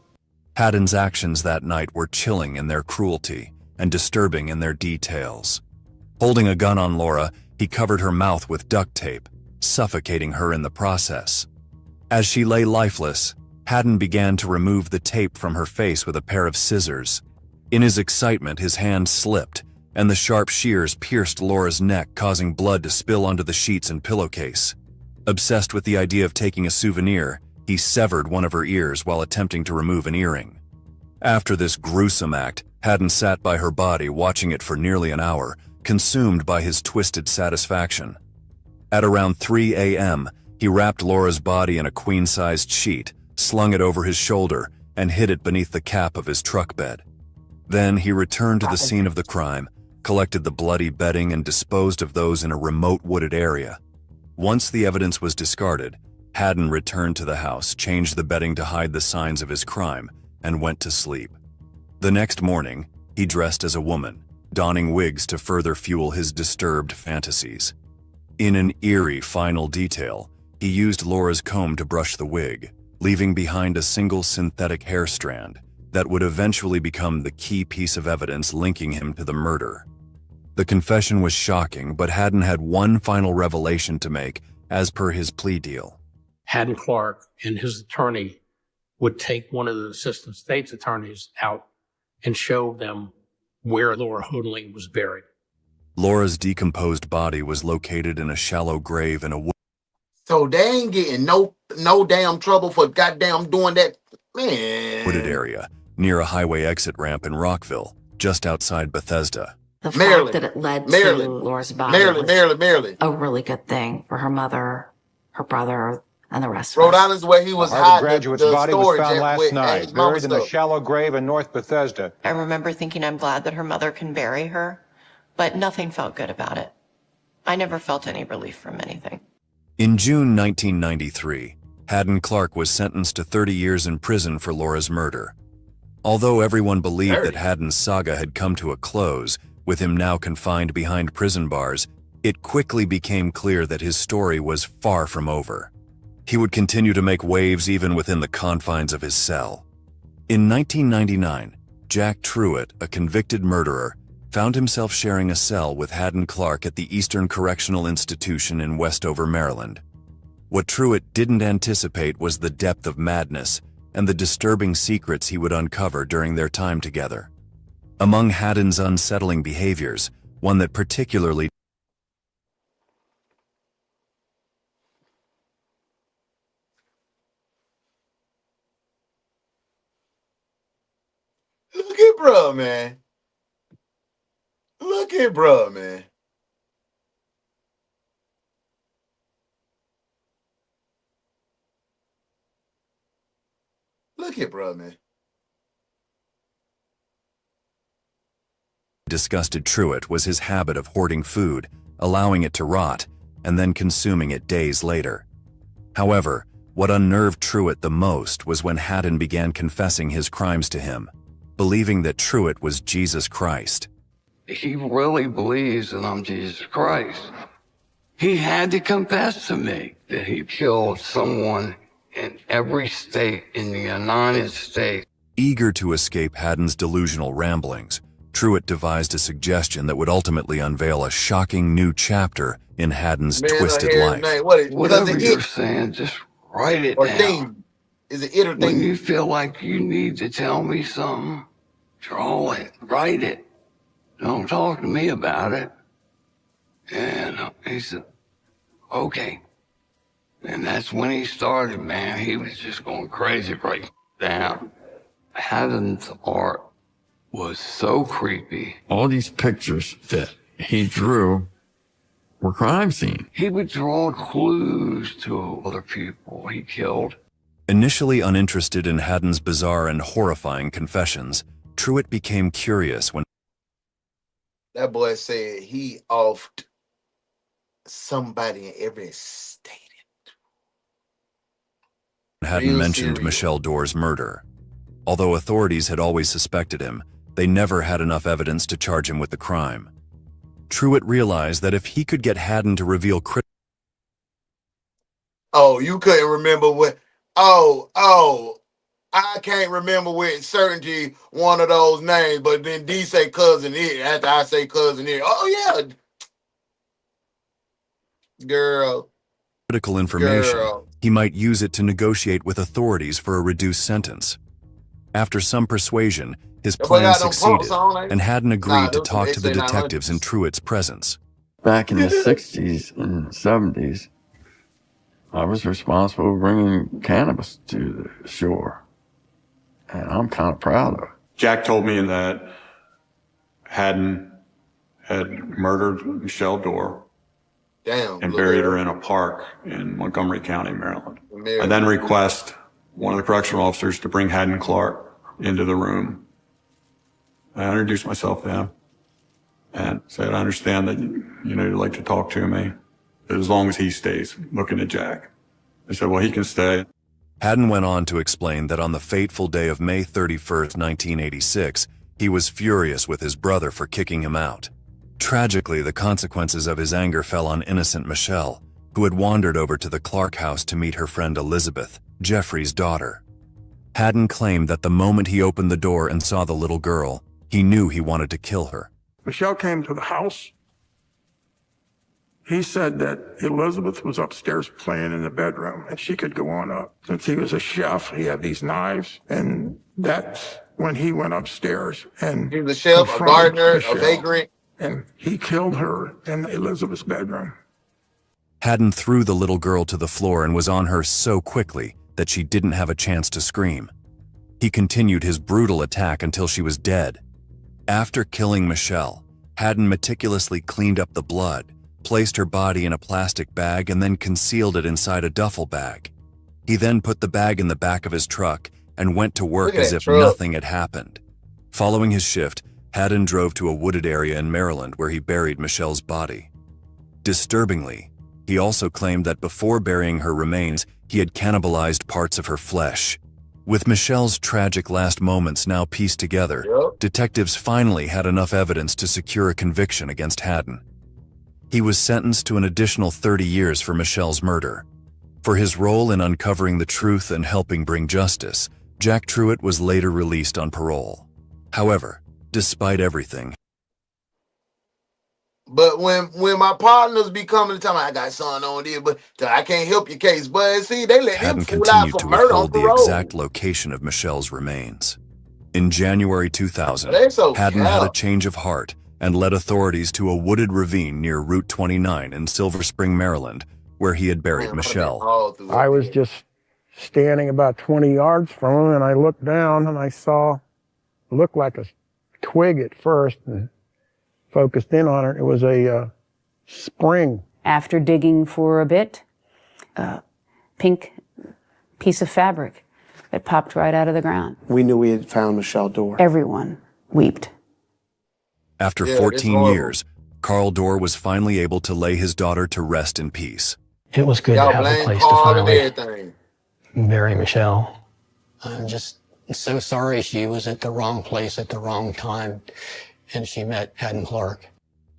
Haddon's actions that night were chilling in their cruelty and disturbing in their details. Holding a gun on Laura, he covered her mouth with duct tape, suffocating her in the process. As she lay lifeless, Haddon began to remove the tape from her face with a pair of scissors. In his excitement, his hand slipped, and the sharp shears pierced Laura's neck, causing blood to spill onto the sheets and pillowcase. Obsessed with the idea of taking a souvenir, he severed one of her ears while attempting to remove an earring. After this gruesome act, Haddon sat by her body watching it for nearly an hour, consumed by his twisted satisfaction. At around 3 a.m., he wrapped Laura's body in a queen-sized sheet, slung it over his shoulder, and hid it beneath the cap of his truck bed. Then he returned to the scene of the crime, collected the bloody bedding, and disposed of those in a remote wooded area. Once the evidence was discarded, Haddon returned to the house, changed the bedding to hide the signs of his crime, and went to sleep. The next morning, he dressed as a woman, donning wigs to further fuel his disturbed fantasies. In an eerie final detail, he used Laura's comb to brush the wig, leaving behind a single synthetic hair strand, that would eventually become the key piece of evidence linking him to the murder. The confession was shocking, but Haddon had one final revelation to make as per his plea deal. Haddon Clark and his attorney would take one of the assistant state's attorneys out and show them where Laura Hoodling was buried. Laura's decomposed body was located in a shallow grave in a wood. So they ain't getting no damn trouble for goddamn doing that, man. Wooded area near a highway exit ramp in Rockville, just outside Bethesda. The fact that it led to Laura's body was a really good thing for her mother, her brother, and the rest of Rhode us. Island's where he was The Harvard hiding graduate's the body was storage found at last his night, mama's buried in a stuff. shallow grave in North Bethesda. I remember thinking I'm glad that her mother can bury her, but nothing felt good about it. I never felt any relief from anything. In June 1993, Haddon Clark was sentenced to 30 years in prison for Laura's murder. Although everyone believed that Haddon's saga had come to a close, with him now confined behind prison bars, it quickly became clear that his story was far from over. He would continue to make waves even within the confines of his cell. In 1999, Jack Truitt, a convicted murderer, found himself sharing a cell with Haddon Clark at the Eastern Correctional Institution in Westover, Maryland. What Truitt didn't anticipate was the depth of madness and the disturbing secrets he would uncover during their time together. Among Haddon's unsettling behaviors, one that particularly Look at bruh, man. Look at bruh, man. Look at bruh, man. disgusted Truitt was his habit of hoarding food, allowing it to rot, and then consuming it days later. However, what unnerved Truitt the most was when Haddon began confessing his crimes to him, believing that Truitt was Jesus Christ. He really believes that I'm Jesus Christ. He had to confess to me that he killed someone in every state in the United States. Eager to escape Haddon's delusional ramblings, Truitt devised a suggestion that would ultimately unveil a shocking new chapter in Haddon's twisted life. Whatever you're saying, just write it down. Thing. Is it it or When thing? you feel like you need to tell me something, draw it, write it. Don't talk to me about it. And he said, okay. And that's when he started, man. He was just going crazy right down. Haddon's art was so creepy. All these pictures that he drew were crime scenes. He would draw clues to other people he killed. Initially uninterested in Haddon's bizarre and horrifying confessions, Truitt became curious when That boy said he offed somebody in every state. Haddon mentioned Michelle Dorr's murder. Although authorities had always suspected him, they never had enough evidence to charge him with the crime. Truitt realized that if he could get Haddon to reveal Oh, you couldn't remember what? I can't remember with certainty one of those names, but then D say cousin it after I say cousin it. Oh yeah, girl. critical information, Girl. he might use it to negotiate with authorities for a reduced sentence. After some persuasion, his That boy plan got them succeeded, pumps on, ain't he? and Haddon agreed Nah, to them talk to the XA900s. detectives in Truitt's presence. Back in the 60s and 70s, I was responsible for bringing cannabis to the shore. And I'm kind of proud of it. Jack told me that Haddon had murdered Michelle Dorr Damn. and look buried at her in a park in Montgomery County, Maryland. Maryland. I then request one of the correctional officers to bring Haddon Clark into the room. I introduced myself to him and said, I understand that you'd like to talk to me, but as long as he stays, looking at Jack. I said, well, he can stay. Haddon went on to explain that on the fateful day of May 31st, 1986, he was furious with his brother for kicking him out. Tragically, the consequences of his anger fell on innocent Michelle, who had wandered over to the Clark house to meet her friend Elizabeth, Jeffrey's daughter. Haddon claimed that the moment he opened the door and saw the little girl, he knew he wanted to kill her. Michelle came to the house. He said that Elizabeth was upstairs playing in the bedroom and she could go on up. Since he was a chef, he had these knives, and that's when he went upstairs and he was a chef, a confronted gardener, Michelle, a vagrant. and he killed her in Elizabeth's bedroom. Haddon threw the little girl to the floor and was on her so quickly that she didn't have a chance to scream. He continued his brutal attack until she was dead. After killing Michelle, Haddon meticulously cleaned up the blood, placed her body in a plastic bag, and then concealed it inside a duffel bag. He then put the bag in the back of his truck and went to work as if nothing had happened. Following his shift, Haddon drove to a wooded area in Maryland where he buried Michelle's body. Disturbingly, he also claimed that before burying her remains, he had cannibalized parts of her flesh. With Michelle's tragic last moments now pieced together, detectives finally had enough evidence to secure a conviction against Haddon. He was sentenced to an additional 30 years for Michelle's murder. For his role in uncovering the truth and helping bring justice, Jack Truitt was later released on parole. However, despite everything, but when my partners be coming to tell me I got something on this, but I can't help your case, but see, they let him Haddon fool out continued for to murder on withhold the parole. exact location of Michelle's remains. In January 2000, They so Haddon had a cap. change of heart and led authorities to a wooded ravine near Route 29 in Silver Spring, Maryland, where he had buried Michelle. I was just standing about 20 yards from him, and I looked down and I saw, looked like a twig at first, and focused in on it. It was a spring. After digging for a bit, a pink piece of fabric that popped right out of the ground. We knew we had found Michelle Dorr. Everyone wept. After 14 years, Carl Dorr was finally able to lay his daughter to rest in peace. It was good to have a place to finally bury Michelle. I'm just so sorry she was at the wrong place at the wrong time, and she met Haddon Clark.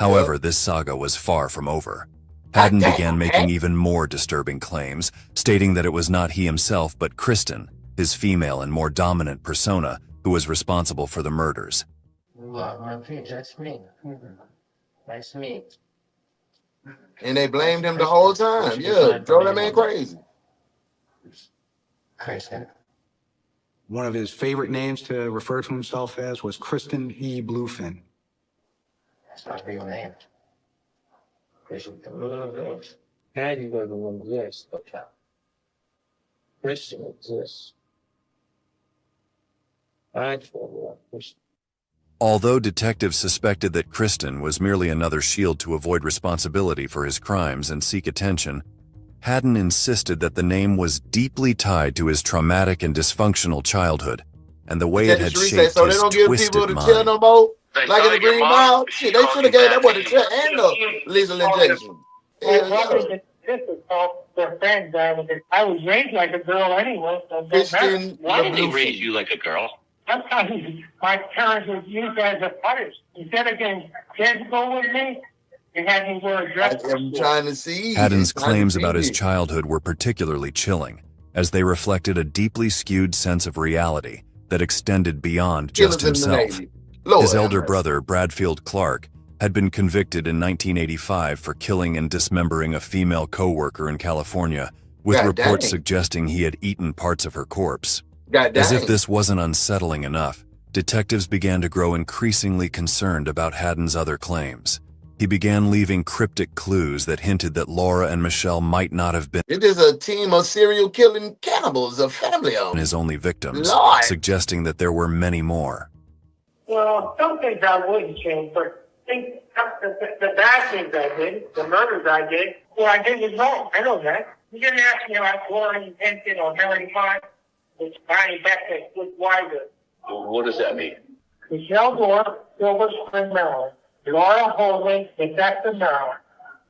However, this saga was far from over. Haddon began making even more disturbing claims, stating that it was not he himself but Kristen, his female and more dominant persona, who was responsible for the murders. That's me. That's me. And they blamed him the whole time. Yeah, drove that man crazy. One of his favorite names to refer to himself as was Kristen E. Bluefin. That's my real name. Kristen exists. Kristen exists. Although detectives suspected that Kristen was merely another shield to avoid responsibility for his crimes and seek attention, Haddon insisted that the name was deeply tied to his traumatic and dysfunctional childhood and the way it had shaped so they his don't give twisted people the mind. chill no more? Like in the Green Mile? Shit, they should have gave that boy the chill and the lethal injection. Their friends, I was raised like a girl anyway. So Why did they raise you like a girl? Sometimes my parents would use that as a punish. Instead of getting kids to go with me, they had me wear a dress. I'm trying to see. Haddon's claims about his childhood were particularly chilling, as they reflected a deeply skewed sense of reality that extended beyond just himself. His elder brother, Bradfield Clark, had been convicted in 1985 for killing and dismembering a female co-worker in California, with reports suggesting he had eaten parts of her corpse. As if this wasn't unsettling enough, detectives began to grow increasingly concerned about Haddon's other claims. He began leaving cryptic clues that hinted that Laura and Michelle might not have been It is a team of serial killing cannibals, a family of his only victims, Lord. suggesting that there were many more. Well, some things I wouldn't change, but the bad things I did, the murders I did, well, I did was wrong. I know that. You didn't ask me about Laura Intention or Mary Pine. It's Bonnie Beckett, good wiser. What does that mean? Michelle Dorr, Silver Spring, Maryland. Laura Holman, Augusta, Maryland.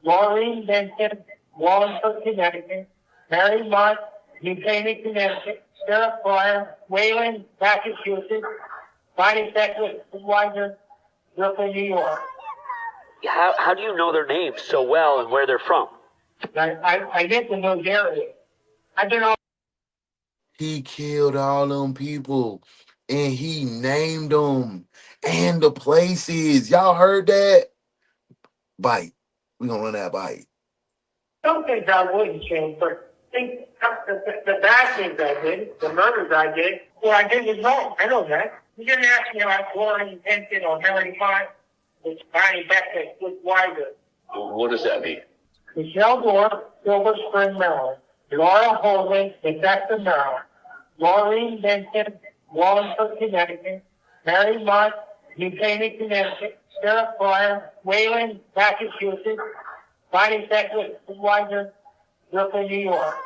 Maureen Benson, Wallingford, Connecticut. Mary Mott, New Canaan, Connecticut. Sarah Fryer, Wayland, Massachusetts. Bonnie Beckett, good wiser, Brooklyn, New York. How do you know their names so well and where they're from? I get to those areas. I've been all He killed all them people and he named them and the places. Y'all heard that? Bite. We gonna run that bite. Some things I wouldn't change, but the bad things I did, the murders I did, well, I did was wrong. I know that. You didn't ask me about Laura Intention or Mary Pine. It's Bonnie Beckett with Wiser. What does that mean? Michelle Dorr, Silver Spring, Maryland. Laura Holman, Augusta, Maryland. Maureen Benson, Wallingford, Connecticut. Mary Mott, New Canaan, Connecticut. Sarah Fryer, Wayland, Massachusetts. Bonnie Beckett, Wiser, Brooklyn, New York.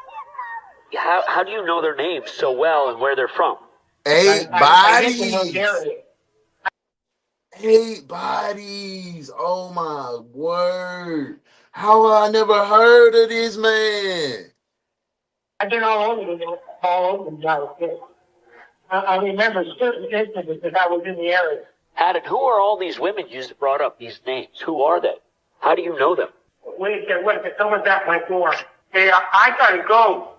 How do you know their names so well and where they're from? 8 I get to know bodies. Gary. 8 bodies. Oh my word. How I never heard of this man? I've been all over the United States. I remember certain incidents that I was in the area. Haddon, who are all these women you just brought up, these names? Who are they? How do you know them? Wait, someone's at my door. Hey, I gotta go.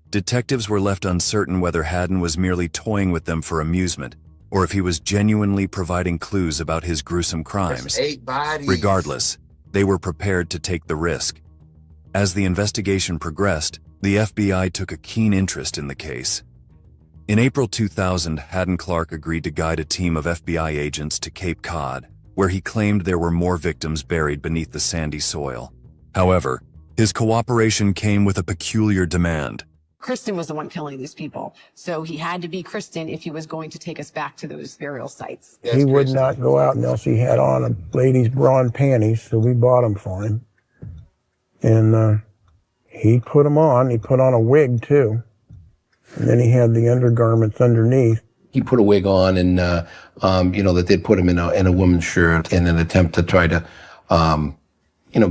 Detectives were left uncertain whether Haddon was merely toying with them for amusement, or if he was genuinely providing clues about his gruesome crimes. 8 bodies. Regardless, they were prepared to take the risk. As the investigation progressed, the FBI took a keen interest in the case. In April 2000, Haddon Clark agreed to guide a team of FBI agents to Cape Cod, where he claimed there were more victims buried beneath the sandy soil. However, his cooperation came with a peculiar demand. Kristen was the one killing these people, so he had to be Kristen if he was going to take us back to those burial sites. He would not go out unless he had on a lady's bra and panties, so we bought them for him. And he put them on. He put on a wig, too. And then he had the undergarments underneath. He put a wig on and, that they'd put him in a woman's shirt in an attempt to try to,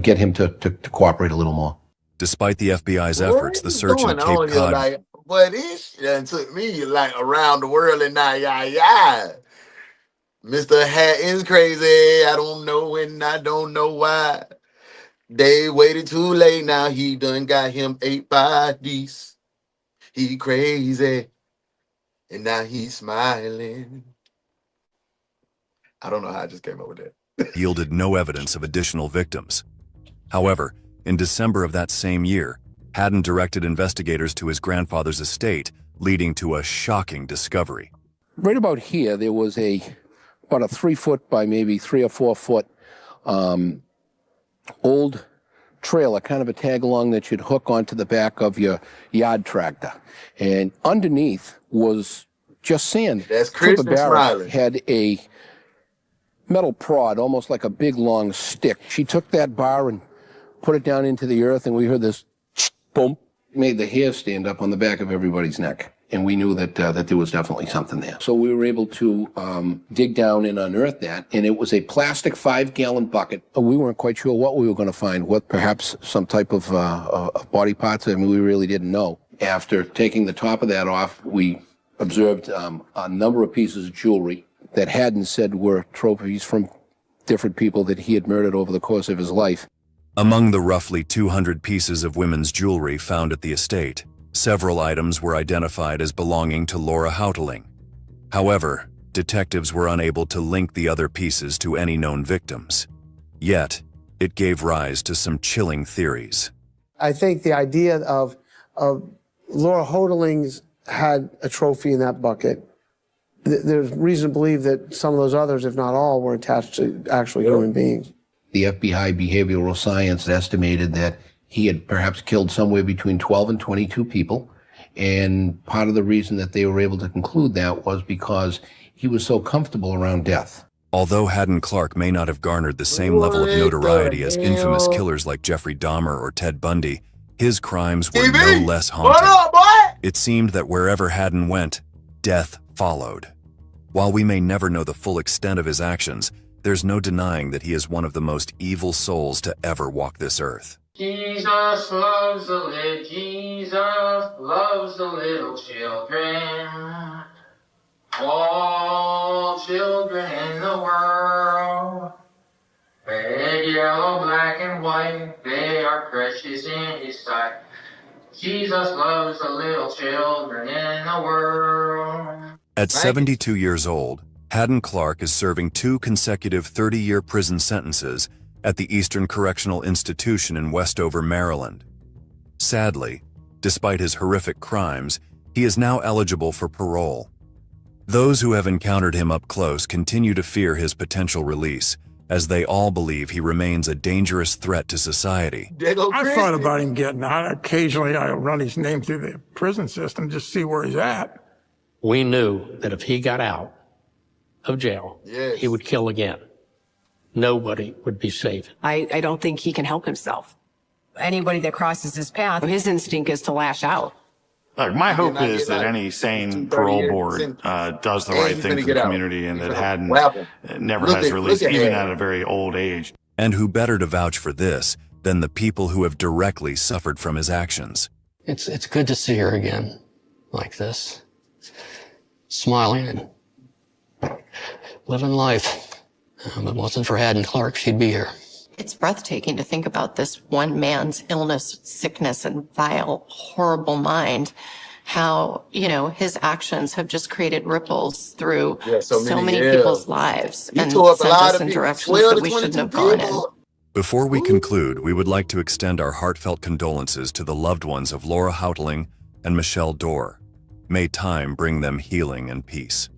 get him to cooperate a little more. Despite the FBI's efforts, the search in Cape Cod... Like, but this done took me like around the world and now, yeah. Mr. Hatton's crazy. I don't know when, I don't know why. They waited too late. Now he done got him 8 bodies. He crazy. And now he's smiling. I don't know how I just came up with that. yielded no evidence of additional victims. However, in December of that same year, Haddon directed investigators to his grandfather's estate, leading to a shocking discovery. Right about here, there was about a 3 foot by maybe 3 or 4 foot old trailer, kind of a tag along that you'd hook onto the back of your yard tractor. And underneath was just sand. That's Kristen Smiley. Had a metal prod, almost like a big long stick. She took that bar and put it down into the earth, and we heard this boom. Made the hair stand up on the back of everybody's neck. And we knew that there was definitely something there. So we were able to dig down and unearth that, and it was a plastic 5-gallon bucket. We weren't quite sure what we were going to find, what perhaps some type of body parts. I mean, we really didn't know. After taking the top of that off, we observed a number of pieces of jewelry that Haddon said were trophies from different people that he had murdered over the course of his life. Among the roughly 200 pieces of women's jewelry found at the estate, several items were identified as belonging to Laura Houghteling. However, detectives were unable to link the other pieces to any known victims. Yet, it gave rise to some chilling theories. I think the idea of Laura Houghteling had a trophy in that bucket. There's reason to believe that some of those others, if not all, were attached to actual human beings. The FBI behavioral science estimated that he had perhaps killed somewhere between 12 and 22 people. And part of the reason that they were able to conclude that was because he was so comfortable around death. Although Haddon Clark may not have garnered the same level of notoriety as infamous killers like Jeffrey Dahmer or Ted Bundy, his crimes were no less haunting. It seemed that wherever Haddon went, death followed. While we may never know the full extent of his actions, there's no denying that he is one of the most evil souls to ever walk this earth. Jesus loves Jesus loves the little children. All children in the world. Red, yellow, black, and white, they are precious in his sight. Jesus loves the little children in the world. At 72 years old, Haddon Clark is serving 2 consecutive 30-year prison sentences at the Eastern Correctional Institution in Westover, Maryland. Sadly, despite his horrific crimes, he is now eligible for parole. Those who have encountered him up close continue to fear his potential release, as they all believe he remains a dangerous threat to society. I thought about him getting out. Occasionally, I run his name through the prison system just to see where he's at. We knew that if he got out of jail, he would kill again. Nobody would be safe. I don't think he can help himself. Anybody that crosses his path, his instinct is to lash out. Look, my hope is that any sane parole board does the right thing for the community and that Haddon never has released, even at a very old age. And who better to vouch for this than the people who have directly suffered from his actions? It's good to see her again, like this, smiling and living life. If it wasn't for Haddon Clark, she'd be here. It's breathtaking to think about this one man's illness, sickness, and vile, horrible mind. How, his actions have just created ripples through so many people's lives and sent us in directions that we shouldn't have gone in. Before we conclude, we would like to extend our heartfelt condolences to the loved ones of Laura Houtling and Michelle Dorr. May time bring them healing and peace.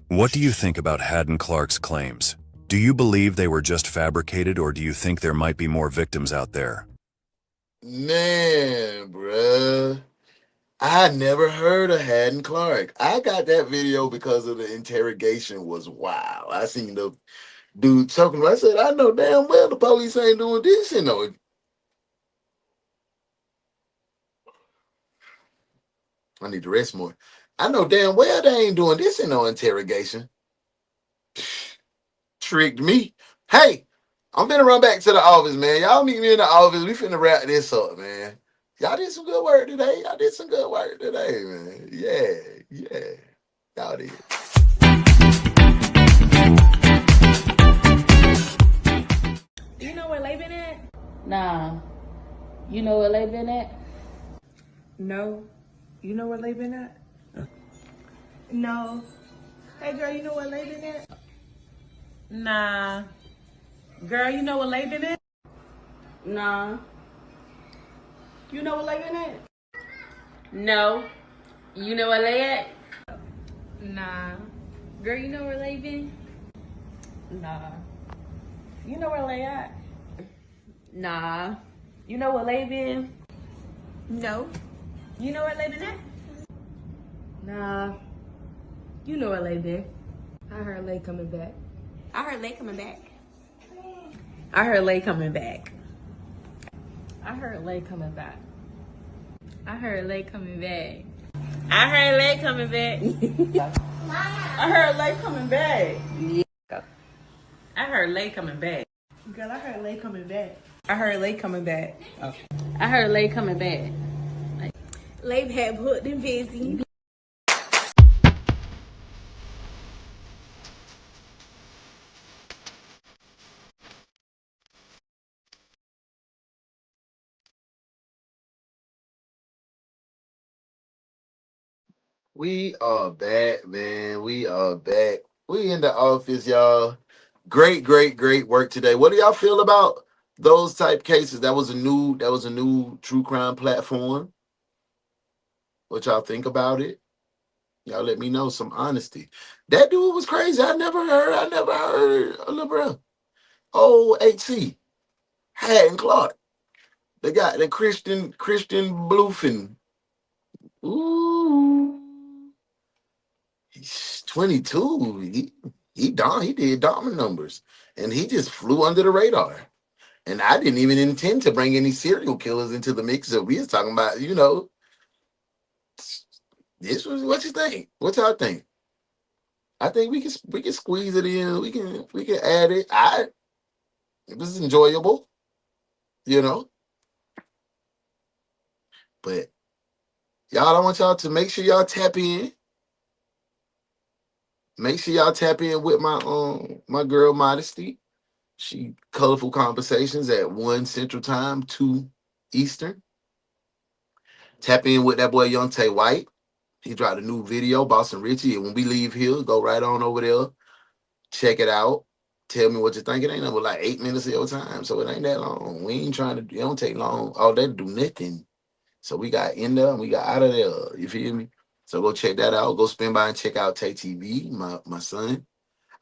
What do you think about Haddon Clark's claims? Do you believe they were just fabricated, or do you think there might be more victims out there? Man, bruh. I never heard of Haddon Clark. I got that video because of the interrogation was wild. I seen the dude talking about it. I said, I know damn well the police ain't doing this, I need to rest more. I know damn well they ain't doing this in no interrogation. Tricked me. Hey, I'm finna run back to the office, man. Y'all meet me in the office. We finna wrap this up, man. Y'all did some good work today. Man. Yeah. Y'all did. You know where Lay been at? Nah. You know where Lay been at? No. You know where Lay been at? No. Hey, girl, you know where Lay been at? Nah. Girl, you know where Lay been at? Nah. You know where Lay been at? No. You know where Lay at? Nah. Girl, you know where Lay been? Nah. You know where Lay at? Nah. You know where Lay been? No. You know where Lay been at? Nah. You know where Lay been. I heard Lay coming back. I heard Lay coming back. I heard Lay coming back. I heard Lay coming back. I heard Lay coming back. I heard Lay coming back. I heard Lay coming back. Yeah. I heard Lay coming back. Girl, I heard Lay coming back. I heard Lay coming back. Oh. I heard Lay coming back. Lay had booked and busy. We are back, man. We are back. We in the office, y'all. Great work today. What do y'all feel about those type cases? That was a new true crime platform. What y'all think about it? Y'all let me know some honesty. That dude was crazy. I never heard little bro. Oh, HC. Haddon Clark. They got the Christian Bluefin. Ooh. He's 22. He did Dahmer numbers, and he just flew under the radar. And I didn't even intend to bring any serial killers into the mix. So we was talking about, this was what you think. What y'all think? I think we can squeeze it in. We can add it. It was enjoyable, But y'all, I want y'all to make sure y'all tap in. Make sure y'all tap in with my girl Modesty. She Colorful Conversations at 1 Central Time, 2 Eastern. Tap in with that boy Young Tay White. He dropped a new video, Boston Richie. And when we leave here, go right on over there, check it out. Tell me what you think. It ain't nothing but like 8 minutes of your time, so it ain't that long. We ain't trying to. It don't take long all day to do nothing. So we got in there and we got out of there. You feel me? So go check that out. Go spin by and check out Tay TV, my son.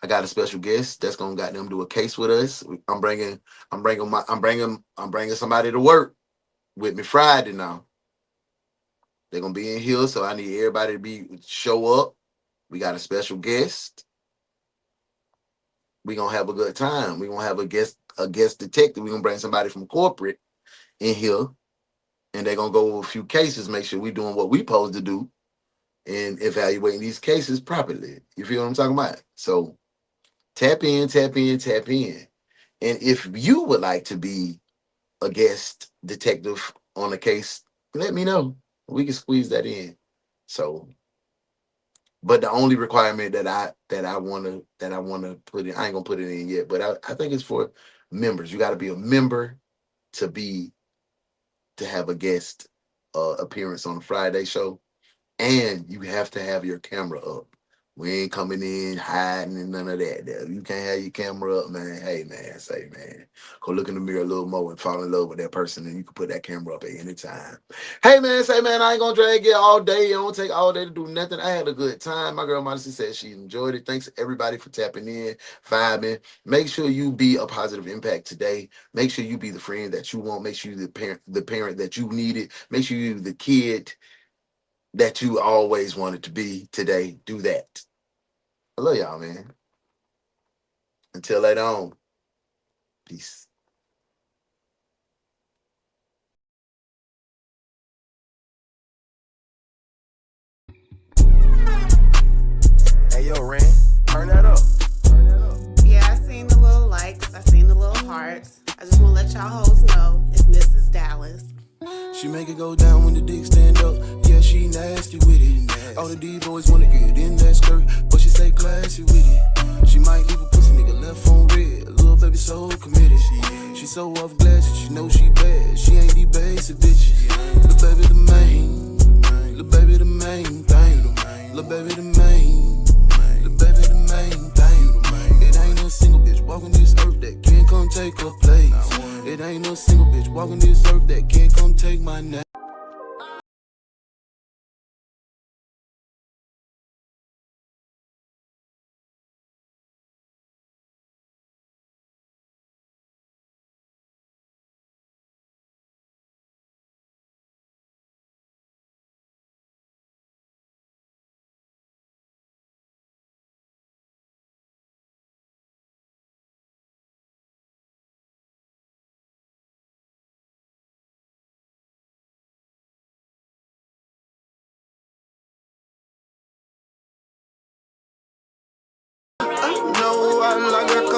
I got a special guest that's gonna got them do a case with us. I'm bringing somebody to work with me Friday now. They're gonna be in here, so I need everybody to show up. We got a special guest. We're gonna have a good time. We're gonna have a guest detective. We're gonna bring somebody from corporate in here, and they're gonna go over a few cases, make sure we're doing what we supposed to do and evaluating these cases properly. You feel what I'm talking about? So tap in, tap in, tap in. And if you would like to be a guest detective on a case, let me know. We can squeeze that in. So, but the only requirement that I wanna put in, I ain't gonna put it in yet, but I think it's for members. You got to be a member to have a guest appearance on a Friday show, and you have to have your camera up. We ain't coming in hiding and none of that. You can't have your camera up, man. Hey, man, go look in the mirror a little more and fall in love with that person, and you can put that camera up at any time. Hey, man, I ain't gonna drag you all day. It don't take all day to do nothing. I had a good time. My girl Modesty said she enjoyed it. Thanks everybody for tapping in, vibing. Make sure you be a positive impact today. Make sure you be the friend that you want. Make sure you the parent that you needed. Make sure you the kid that you always wanted to be today. Do that. I love y'all, man. Until later on. Peace. Hey, yo, Ren, turn that up. Yeah, I seen the little likes. I seen the little hearts. I just want to let y'all hoes know it's Mrs. Dallas. She make it go down when the dick stand up. Yeah, she nasty with it. All the D boys wanna get in that skirt, but she stay classy with it. She might leave a pussy nigga left on red. Little baby so committed. She so off glasses, she know she bad. She ain't the basic bitches. Little baby the main. Little baby the main thing. Little baby the main. Little baby the main thing. It ain't no single bitch walking this earth that can't come take her place. It ain't no single bitch walking this earth that can't come take my name. I know I like her